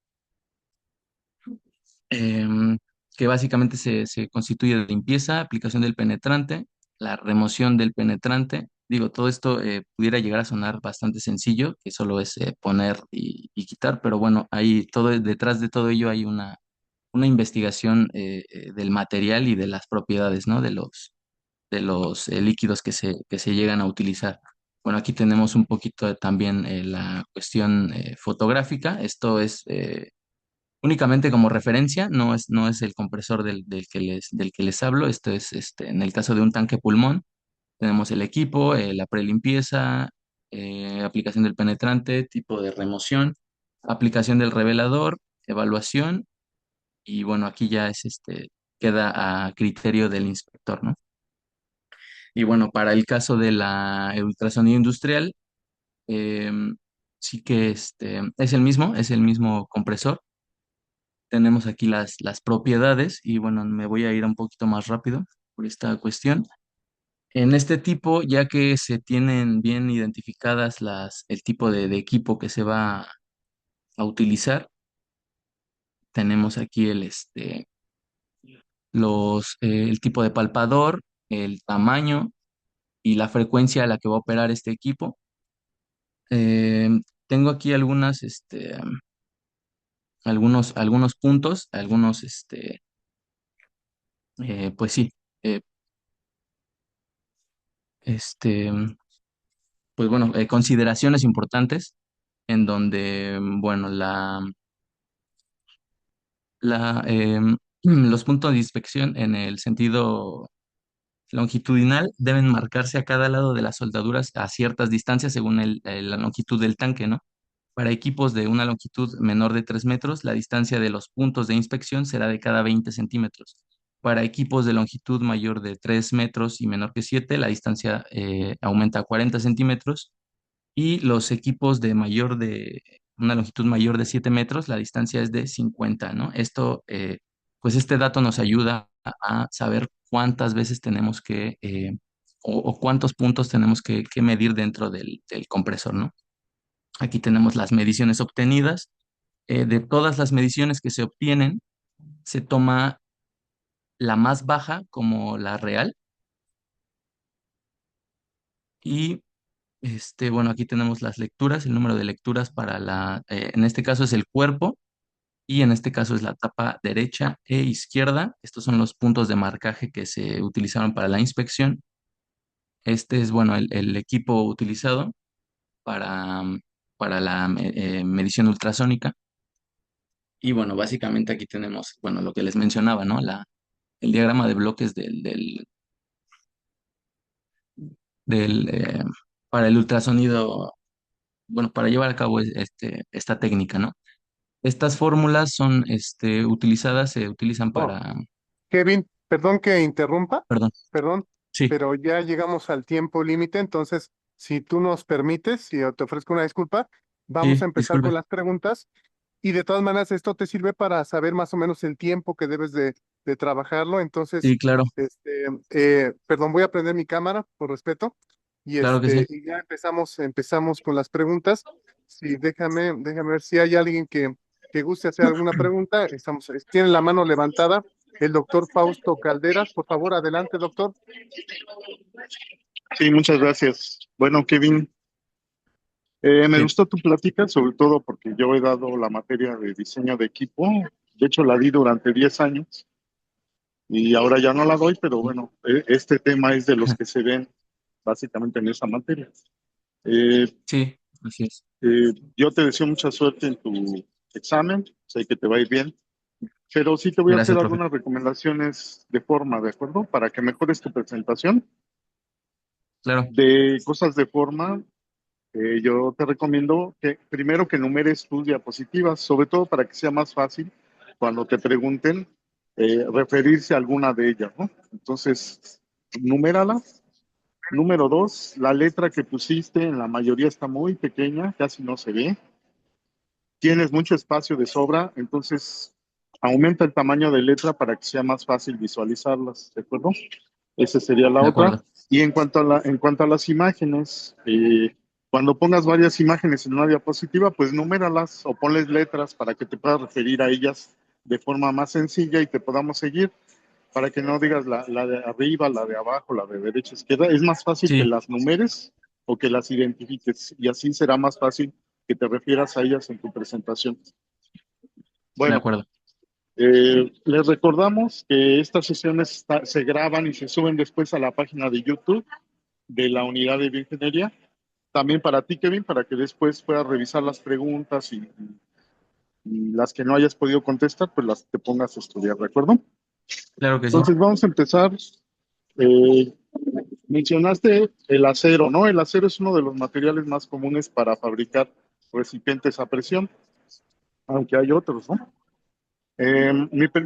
em, que básicamente se constituye de limpieza, aplicación del penetrante, la remoción del penetrante. Digo, todo esto pudiera llegar a sonar bastante sencillo, que solo es poner y quitar, pero bueno, ahí detrás de todo ello hay una investigación del material y de las propiedades, ¿no? De los líquidos que se llegan a utilizar. Bueno, aquí tenemos un poquito también la cuestión fotográfica. Esto es únicamente como referencia, no es el compresor del que les hablo. Esto es en el caso de un tanque pulmón. Tenemos el equipo, la prelimpieza, aplicación del penetrante, tipo de remoción, aplicación del revelador, evaluación, y bueno, aquí ya es queda a criterio del inspector, ¿no? Y bueno, para el caso de la el ultrasonido industrial, sí que es el mismo compresor. Tenemos aquí las propiedades y bueno, me voy a ir un poquito más rápido por esta cuestión. En este tipo, ya que se tienen bien identificadas el tipo de equipo que se va a utilizar, tenemos aquí el tipo de palpador, el tamaño y la frecuencia a la que va a operar este equipo. Eh, Tengo aquí algunos puntos, pues sí, eh, este, pues bueno, consideraciones importantes en donde, bueno, los puntos de inspección en el sentido longitudinal deben marcarse a cada lado de las soldaduras a ciertas distancias según la longitud del tanque, ¿no? Para equipos de una longitud menor de 3 metros, la distancia de los puntos de inspección será de cada 20 centímetros. Para equipos de longitud mayor de 3 metros y menor que 7, la distancia aumenta a 40 centímetros. Y los equipos de una longitud mayor de 7 metros, la distancia es de 50, ¿no? Pues este dato nos ayuda a saber cuántas veces tenemos o cuántos puntos tenemos que medir dentro del compresor, ¿no? Aquí tenemos las mediciones obtenidas. De todas las mediciones que se obtienen, se toma la más baja como la real. Y bueno, aquí tenemos las lecturas, el número de lecturas en este caso es el cuerpo y en este caso es la tapa derecha e izquierda. Estos son los puntos de marcaje que se utilizaron para la inspección. Este es, bueno, el equipo utilizado para, para la medición ultrasónica. Y bueno, básicamente aquí tenemos, bueno, lo que les mencionaba, ¿no? El diagrama de bloques del para el ultrasonido, bueno, para llevar a cabo esta técnica, ¿no? Estas fórmulas son se utilizan Oh, para, Kevin, perdón que interrumpa, perdón, perdón, sí, pero ya llegamos al tiempo límite, entonces, si tú nos permites, y yo te ofrezco una disculpa, vamos a sí, empezar disculpe, con las preguntas y de todas maneras esto te sirve para saber más o menos el tiempo que debes de trabajarlo, entonces, sí, claro, perdón, voy a prender mi cámara por respeto y claro que sí. y ya empezamos con las preguntas. Sí, déjame ver si hay alguien que guste hacer alguna pregunta. Tiene la mano levantada el doctor Fausto Calderas. Por favor, adelante, doctor. Sí, muchas gracias. Bueno, Kevin, me Sí, gustó tu plática, sobre todo porque yo he dado la materia de diseño de equipo. De hecho, la di durante 10 años y ahora ya no la doy, pero bueno, este tema es de los que se ven básicamente en esa materia. Eh, Sí, así es. yo te deseo mucha suerte en tu examen, sé que te va a ir bien, pero sí te voy a hacer Gracias, profe. algunas recomendaciones de forma, ¿de acuerdo? Para que mejores tu presentación. Claro, De cosas de forma, yo te recomiendo que primero que numeres tus diapositivas, sobre todo para que sea más fácil cuando te pregunten referirse a alguna de ellas, ¿no? Entonces, numéralas. Número dos, la letra que pusiste en la mayoría está muy pequeña, casi no se ve. Tienes mucho espacio de sobra, entonces aumenta el tamaño de letra para que sea más fácil visualizarlas, ¿de acuerdo? Esa sería la de otra. acuerdo. Y en cuanto a las imágenes, cuando pongas varias imágenes en una diapositiva, pues numéralas o ponles letras para que te puedas referir a ellas de forma más sencilla y te podamos seguir, para que no digas la de arriba, la de abajo, la de derecha, izquierda. Es más fácil que Sí, las numeres o que las identifiques y así será más fácil que te refieras a ellas en tu presentación. de Bueno, acuerdo. les recordamos que estas sesiones se graban y se suben después a la página de YouTube de la unidad de bioingeniería. También para ti, Kevin, para que después puedas revisar las preguntas y las que no hayas podido contestar, pues las te pongas a estudiar, ¿de acuerdo? Claro que sí. Entonces vamos a empezar. Eh, mencionaste el acero, ¿no? El acero es uno de los materiales más comunes para fabricar recipientes a presión, aunque hay otros, ¿no?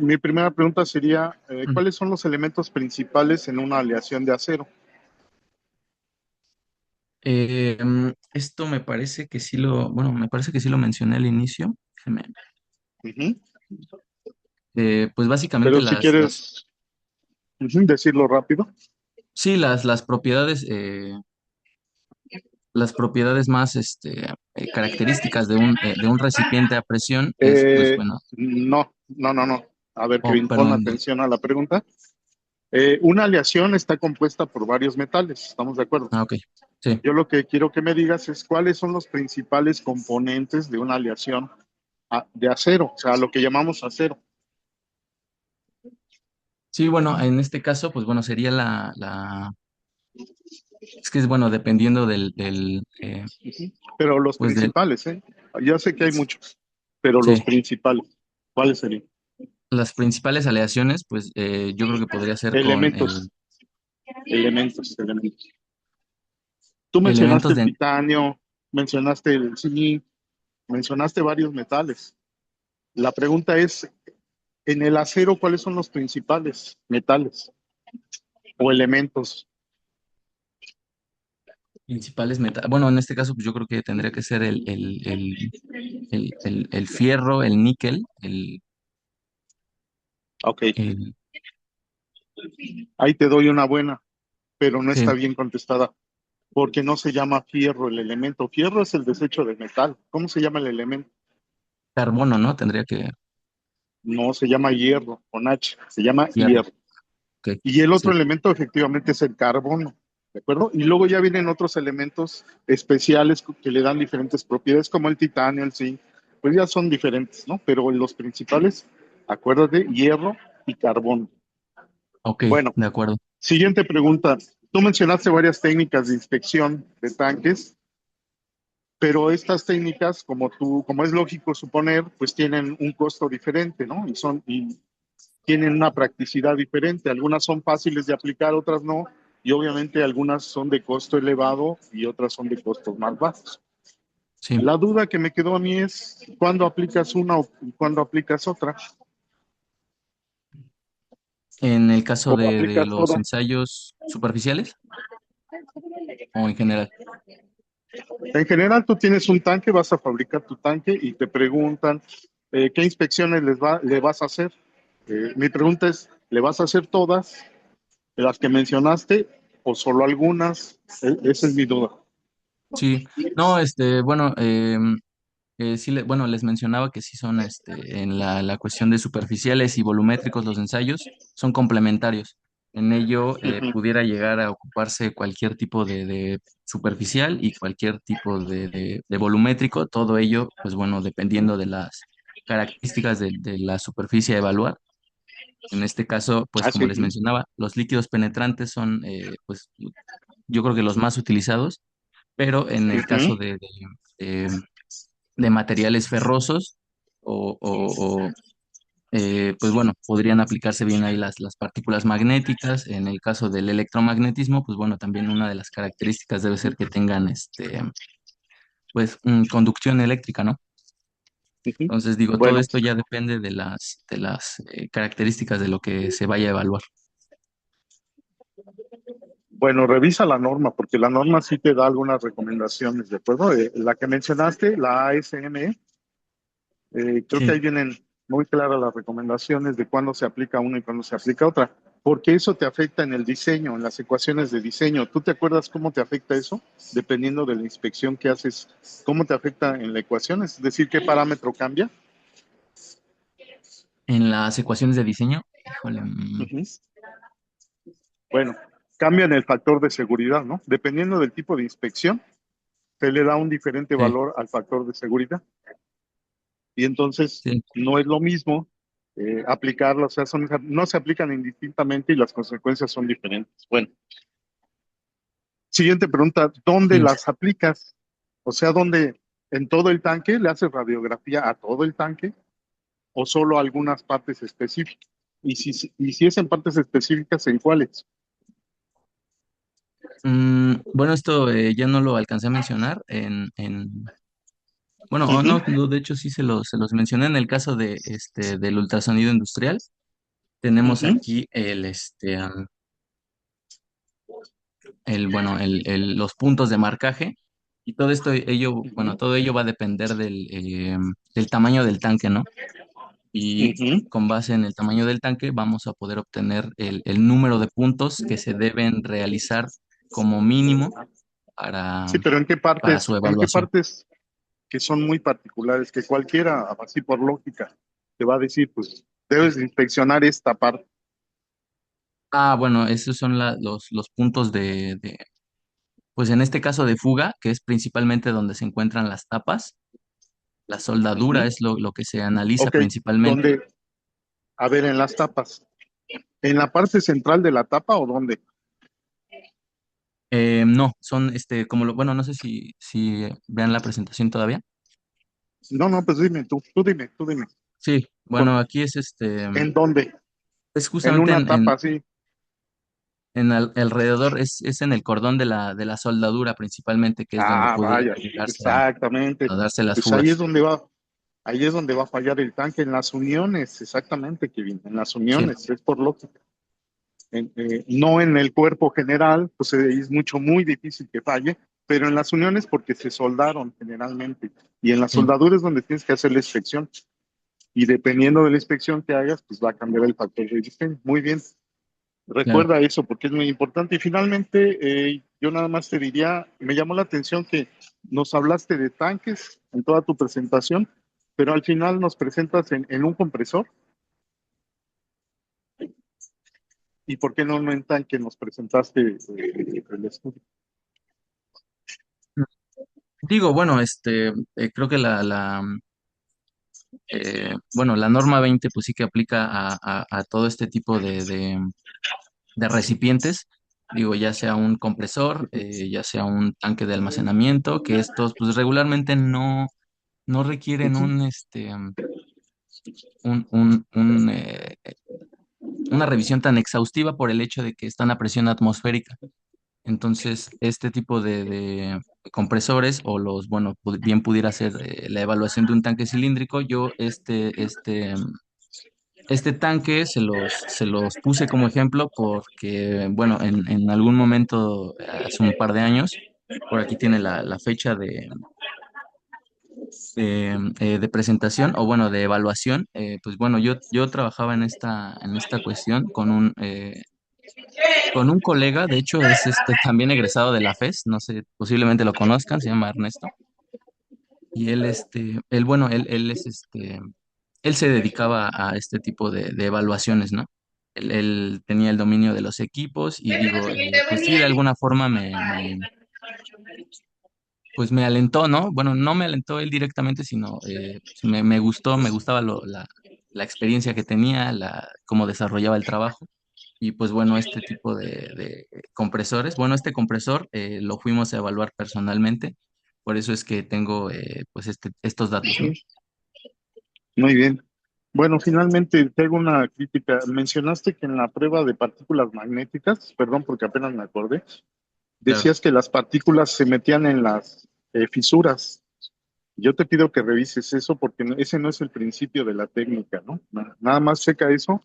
Mi primera pregunta sería, Mm. ¿cuáles son los elementos principales en una aleación de acero? Esto me parece que sí bueno, me parece que sí lo mencioné al inicio. Déjeme. Ujú. Pues básicamente Pero si quieres decirlo rápido. sí, las propiedades, las propiedades más características de un recipiente a presión es, pues bueno, No. A ver, oh, Kevin, pon perdón, atención a la pregunta. Una aleación está compuesta por varios metales, ¿estamos de acuerdo? ok, sí, Yo lo que quiero que me digas es cuáles son los principales componentes de una aleación de acero, o sea, lo que llamamos acero. sí, bueno, en este caso, pues bueno, sería es que es bueno, dependiendo Ujú. Pero los pues principales, ¿eh? Ya sé que hay muchos, pero los sí, principales, ¿cuáles serían? las principales aleaciones, pues yo creo que podría ser con Elementos, elementos. Tú mencionaste elementos el de, titanio, mencionaste el zinc, mencionaste varios metales. La pregunta es, en el acero, ¿cuáles son los principales metales o elementos? principales metales. Bueno, en este caso, pues yo creo que tendría que ser el fierro, el níquel, Ok, el, ahí te doy una buena, pero no está sí, bien contestada, porque no se llama fierro el elemento. Fierro es el desecho de metal. ¿Cómo se llama el elemento? carbono, ¿no? Tendría que No se llama hierro, con H, se llama fierro, hierro. ok, Y el otro sí, elemento efectivamente es el carbono, ¿de acuerdo? Y luego ya vienen otros elementos especiales que le dan diferentes propiedades, como el titanio, el zinc, pues ya son diferentes, ¿no? Pero los principales, acuérdate, hierro y carbono. ok, Bueno, de acuerdo. siguiente pregunta. Tú mencionaste varias técnicas de inspección de tanques, pero estas técnicas, como es lógico suponer, pues tienen un costo diferente, ¿no? Y tienen una practicidad diferente. Algunas son fáciles de aplicar, otras no, y obviamente algunas son de costo elevado y otras son de costos más bajos. Sí, La duda que me quedó a mí es cuándo aplicas una o cuándo aplicas otra, en el caso o de aplicas los todas. ensayos superficiales o en general. En general, tú tienes un tanque, vas a fabricar tu tanque y te preguntan qué inspecciones le vas a hacer. Mi pregunta es, ¿le vas a hacer todas las que mencionaste o solo algunas? Esa es mi duda. Sí, no, bueno, sí, bueno, les mencionaba que sí son, en la cuestión de superficiales y volumétricos, los ensayos son complementarios. En ello Ujú. pudiera llegar a ocuparse cualquier tipo de superficial y cualquier tipo de volumétrico, todo ello, pues bueno, dependiendo de las características de la superficie a evaluar. En este caso, pues Ah, como sí. les mencionaba, los líquidos penetrantes son, pues yo creo que los más utilizados, pero en el caso Ujú. de- de materiales ferrosos pues bueno, podrían aplicarse bien ahí las partículas magnéticas. En el caso del electromagnetismo, pues bueno, también una de las características debe ser que tengan pues conducción eléctrica, ¿no? Ujú. Entonces digo, todo Bueno, esto ya depende de las características de lo que se vaya a evaluar. bueno, revisa la norma, porque la norma sí te da algunas recomendaciones, ¿de acuerdo? La que mencionaste, la ASME, creo que ahí Sí. vienen muy claras las recomendaciones de cuándo se aplica una y cuándo se aplica otra, porque eso te afecta en el diseño, en las ecuaciones de diseño. ¿Tú te acuerdas cómo te afecta eso? Dependiendo de la inspección que haces, ¿cómo te afecta en la ecuación? Es decir, ¿qué parámetro cambia? En las ecuaciones de diseño, híjole, Ujú. Bueno, cambian el factor de seguridad, ¿no? Dependiendo del tipo de inspección, se le da un diferente sí, valor al factor de seguridad. Y entonces sí. no es lo mismo aplicarlo, o sea, no se aplican indistintamente y las consecuencias son diferentes. Bueno, siguiente pregunta, ¿dónde Sí. las aplicas? O sea, ¿dónde en todo el tanque le haces radiografía a todo el tanque o solo a algunas partes específicas? Y si es en partes específicas, ¿en cuáles? Bueno, esto ya no lo alcancé a mencionar bueno, o Ujú, no, de hecho sí se los mencioné en el caso del ultrasonido industrial. Tenemos ujú, aquí bueno, los puntos de marcaje y todo esto, bueno, ujú, todo ello va a depender del tamaño del tanque, ¿no? Y ujú. con base en el tamaño del tanque vamos a poder obtener el número de puntos que se deben realizar como mínimo para, Sí, pero para su en qué evaluación. partes que son muy particulares, que cualquiera, así por lógica, te va a decir, pues debes de inspeccionar esta parte. Ah, bueno, esos son los puntos pues en este caso de fuga, que es principalmente donde se encuentran las tapas. La soldadura Ujú. es lo que se analiza Ok, principalmente. ¿dónde? A ver, en las tapas. ¿En la parte central de la tapa o dónde? No, son bueno, no sé si vean la presentación todavía. No, no, pues dime tú dime. Sí, Con- bueno, aquí ¿En dónde? es En justamente una tapa, sí. alrededor, es en el cordón de la soldadura principalmente, que es donde Ah, puede vaya, llegarse exactamente. a darse las Pues fugas. ahí es donde va a fallar el tanque, en las uniones, exactamente, Kevin, en las Sí, uniones, es por lógica. No en el cuerpo general, pues es muy difícil que falle, pero en las uniones porque se soldaron generalmente. Y en las sí, soldaduras es donde tienes que hacer la inspección. Y dependiendo de la inspección que hagas, pues va a cambiar el factor de diseño. Muy bien, claro. recuerda eso porque es muy importante. Y finalmente, yo nada más te diría, me llamó la atención que nos hablaste de tanques en toda tu presentación, pero al final nos presentas en un compresor. ¿Y por qué no en tanque nos presentaste el estudio? Digo, bueno, creo que bueno, la norma 20 pues sí que aplica a todo este tipo de recipientes, digo, ya sea un compresor, ya sea un tanque de almacenamiento, que estos pues regularmente no requieren una revisión tan exhaustiva por el hecho de que están a presión atmosférica. Entonces, este tipo de compresores o bueno, bien pudiera ser la evaluación de un tanque cilíndrico, yo este tanque se los puse como ejemplo porque, bueno, en algún momento, hace un par de años, por aquí tiene la fecha de presentación o, bueno, de evaluación. Pues bueno, yo trabajaba en esta cuestión con un colega, de hecho es también egresado de la FES, no sé, posiblemente lo conozcan, se llama Ernesto. Y bueno, él se dedicaba a este tipo de evaluaciones, ¿no? Él tenía el dominio de los equipos y digo, pues sí, de alguna forma pues me alentó, ¿no? Bueno, no me alentó él directamente, sino pues me gustaba la experiencia que tenía, cómo desarrollaba el trabajo. Y pues bueno, este tipo de compresores, bueno, este compresor lo fuimos a evaluar personalmente, por eso es que tengo pues estos datos, ¿no? Muy bien. Bueno, finalmente te hago una crítica. Mencionaste que en la prueba de partículas magnéticas, perdón porque apenas me acordé, Claro. decías que las partículas se metían en las fisuras. Yo te pido que revises eso porque ese no es el principio de la técnica, ¿no? Nada más checa eso,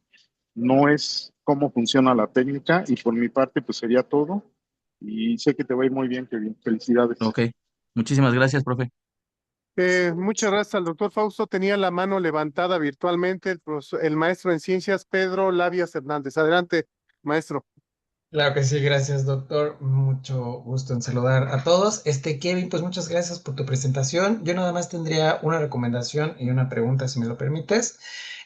no es cómo funciona la técnica y por mi parte pues sería todo y sé que te va a ir muy bien, Kevin. Felicidades. Ok. Muchísimas gracias, profe. Muchas gracias al doctor Fausto. Tenía la mano levantada virtualmente el maestro en ciencias, Pedro Labias Hernández. Adelante, maestro. Claro que sí, gracias, doctor. Mucho gusto en saludar a todos. Kevin, pues muchas gracias por tu presentación. Yo nada más tendría una recomendación y una pregunta, si me lo permites.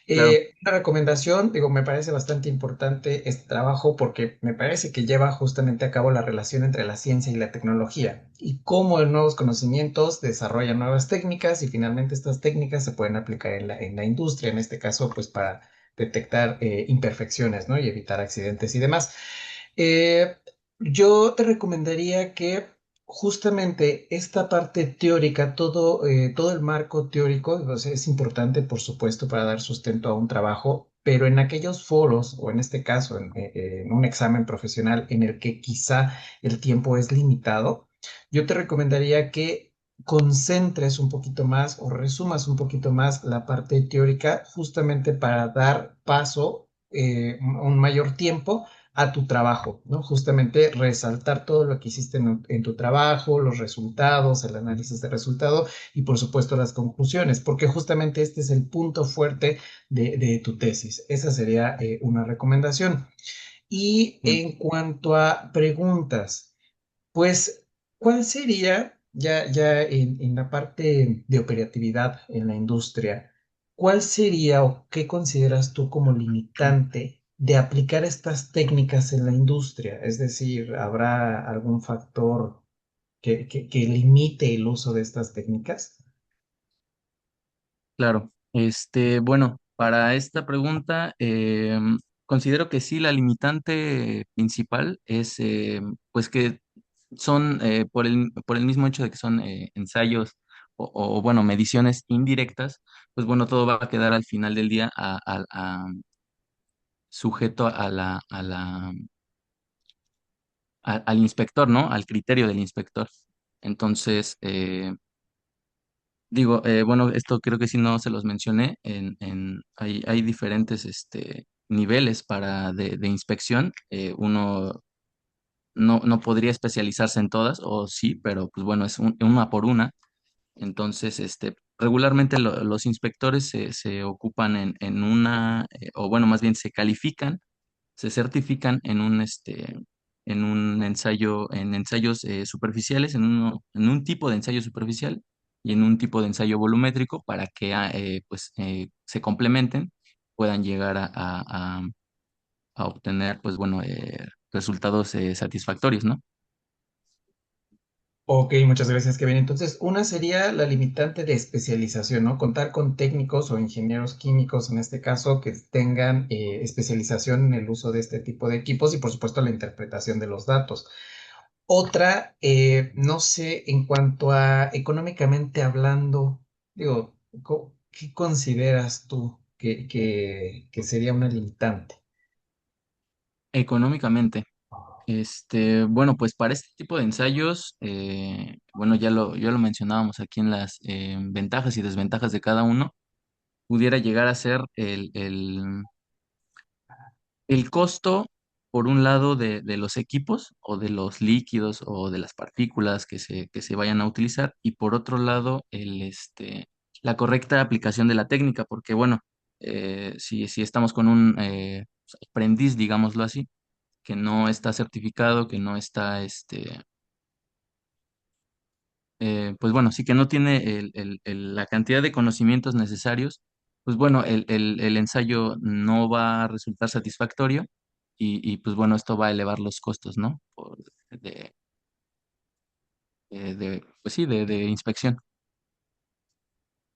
Claro. Una recomendación, digo, me parece bastante importante este trabajo porque me parece que lleva justamente a cabo la relación entre la ciencia y la tecnología y cómo nuevos conocimientos desarrollan nuevas técnicas y finalmente estas técnicas se pueden aplicar en la industria, en este caso, pues para detectar imperfecciones, ¿no? Y evitar accidentes y demás. Eh, yo te recomendaría que justamente esta parte teórica, todo el marco teórico, o sea, es importante, por supuesto, para dar sustento a un trabajo, pero en aquellos foros, o en este caso, en un examen profesional en el que quizá el tiempo es limitado, yo te recomendaría que concentres un poquito más o resumas un poquito más la parte teórica justamente para dar paso un mayor tiempo a tu trabajo, ¿no? Justamente resaltar todo lo que hiciste en tu trabajo, los resultados, el análisis de resultado y por supuesto las conclusiones, porque justamente este es el punto fuerte de tu tesis. Esa sería una recomendación. Y Mm. en cuanto a preguntas, pues, ¿cuál sería, ya en la parte de operatividad en la industria, cuál sería o qué consideras tú como limitante de aplicar estas técnicas en la industria? Es decir, ¿habrá algún factor que limite el uso de estas técnicas? Claro. Bueno, para esta pregunta, considero que sí, la limitante principal es pues que son por el mismo hecho de que son ensayos bueno, mediciones indirectas, pues bueno, todo va a quedar al final del día sujeto al inspector, ¿no? Al criterio del inspector. Entonces, digo, bueno, esto creo que sí no se los mencioné, hay diferentes niveles de inspección. Uno no podría especializarse en todas, o sí, pero pues bueno, es una por una. Entonces, regularmente los inspectores se ocupan en una, o bueno, más bien se califican, se certifican en un ensayo, en ensayos superficiales, en un tipo de ensayo superficial y en un tipo de ensayo volumétrico para que pues, se complementen, puedan llegar a obtener, pues bueno, resultados satisfactorios, ¿no? Ok, muchas gracias, Kevin. Entonces, una sería la limitante de especialización, ¿no? Contar con técnicos o ingenieros químicos, en este caso, que tengan especialización en el uso de este tipo de equipos y, por supuesto, la interpretación de los datos. Otra, no sé, en cuanto a económicamente hablando, digo, ¿qué consideras tú que sería una limitante? Económicamente. Bueno, pues para este tipo de ensayos, bueno, ya lo mencionábamos aquí en las ventajas y desventajas de cada uno, pudiera llegar a ser el costo, por un lado, de los equipos o de los líquidos o de las partículas que se vayan a utilizar, y por otro lado, la correcta aplicación de la técnica, porque bueno, si estamos con un aprendiz, digámoslo así, que no está certificado, que no está, pues bueno, sí que no tiene la cantidad de conocimientos necesarios, pues bueno, el ensayo no va a resultar satisfactorio y pues bueno, esto va a elevar los costos, ¿no? De, pues sí, de inspección.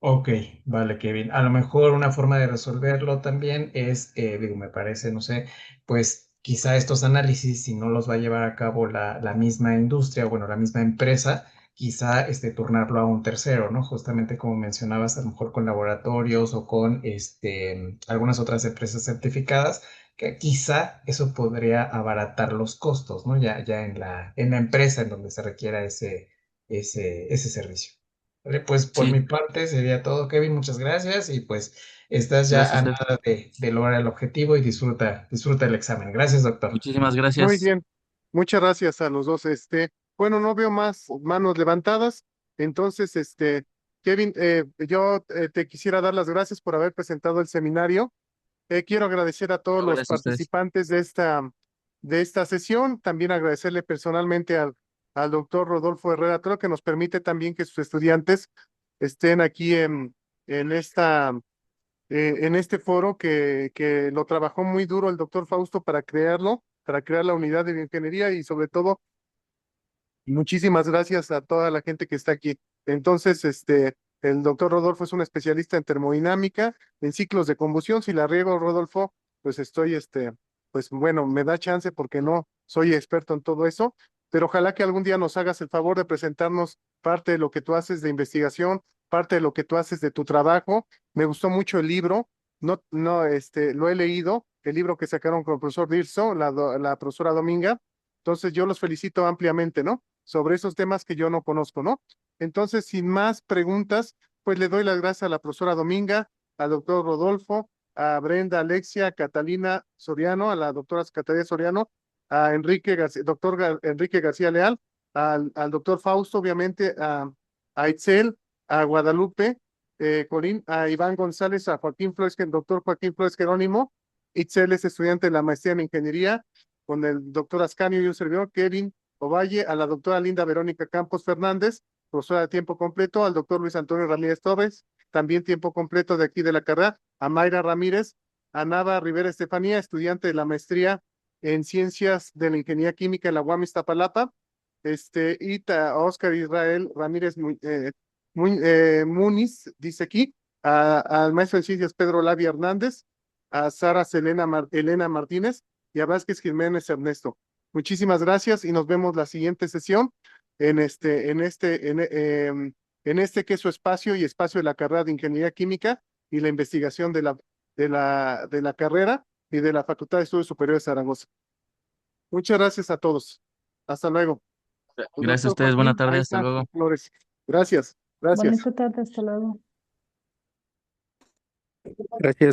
Ok, vale, Kevin. A lo mejor una forma de resolverlo también es, digo, me parece, no sé, pues quizá estos análisis, si no los va a llevar a cabo la misma industria, bueno, la misma empresa, quizá turnarlo a un tercero, ¿no? Justamente como mencionabas, a lo mejor con laboratorios o con algunas otras empresas certificadas, que quizá eso podría abaratar los costos, ¿no? Ya en la empresa en donde se requiera ese servicio. Vale, pues por mi Sí, parte sería todo, Kevin, muchas gracias y pues estás gracias ya a a usted. nada de lograr el objetivo y disfruta el examen. Gracias, doctor. Muchísimas Muy gracias. bien, muchas gracias a los dos. Bueno, no veo más manos levantadas. Entonces, Kevin, yo te quisiera dar las gracias por haber presentado el seminario. Quiero agradecer a todos No, los gracias a ustedes. participantes de esta sesión. También agradecerle personalmente al doctor Rodolfo Herrera Toro, que nos permite también que sus estudiantes estén aquí en en este foro que lo trabajó muy duro el doctor Fausto para crearlo, para crear la unidad de bioingeniería y sobre todo, muchísimas gracias a toda la gente que está aquí. Entonces, el doctor Rodolfo es un especialista en termodinámica, en ciclos de combustión. Si la riego, Rodolfo, pues estoy, pues bueno, me da chance porque no soy experto en todo eso, pero ojalá que algún día nos hagas el favor de presentarnos parte de lo que tú haces de investigación, parte de lo que tú haces de tu trabajo. Me gustó mucho el libro, no, lo he leído, el libro que sacaron con el profesor Dirso, la profesora Dominga. Entonces yo los felicito ampliamente, ¿no? Sobre esos temas que yo no conozco, ¿no? Entonces, sin más preguntas, pues le doy las gracias a la profesora Dominga, al doctor Rodolfo, a Brenda, Alexia, a Catalina Soriano, a la doctora Catalina Soriano, a Enrique García, Enrique García Leal, al doctor Fausto, obviamente, a Itzel, a Guadalupe, Colín, a Iván González, a Joaquín Flores, doctor Joaquín Flores Jerónimo. Itzel es estudiante de la maestría en ingeniería con el doctor Ascanio y un servidor, Kevin Ovalle, a la doctora Linda Verónica Campos Fernández, profesora de tiempo completo, al doctor Luis Antonio Ramírez Torres, también tiempo completo de aquí de la carrera, a Mayra Ramírez, a Nava Rivera Estefanía, estudiante de la maestría en Ciencias de la Ingeniería Química en la UAM Iztapalapa, a Oscar Israel Ramírez Muniz, dice aquí, al maestro de Ciencias Pedro Lavia Hernández, a Sara Elena Martínez y a Vázquez Jiménez Ernesto. Muchísimas gracias y nos vemos la siguiente sesión en este que es su espacio y espacio de la carrera de Ingeniería Química y la investigación de la carrera y de la Facultad de Estudios Superiores de Zaragoza. Muchas gracias a todos. Hasta luego. El Gracias a doctor ustedes. Buena Joaquín, tarde. ahí Hasta está, luego. Flores. Gracias, gracias. Bonita tarde, hasta luego. Gracias.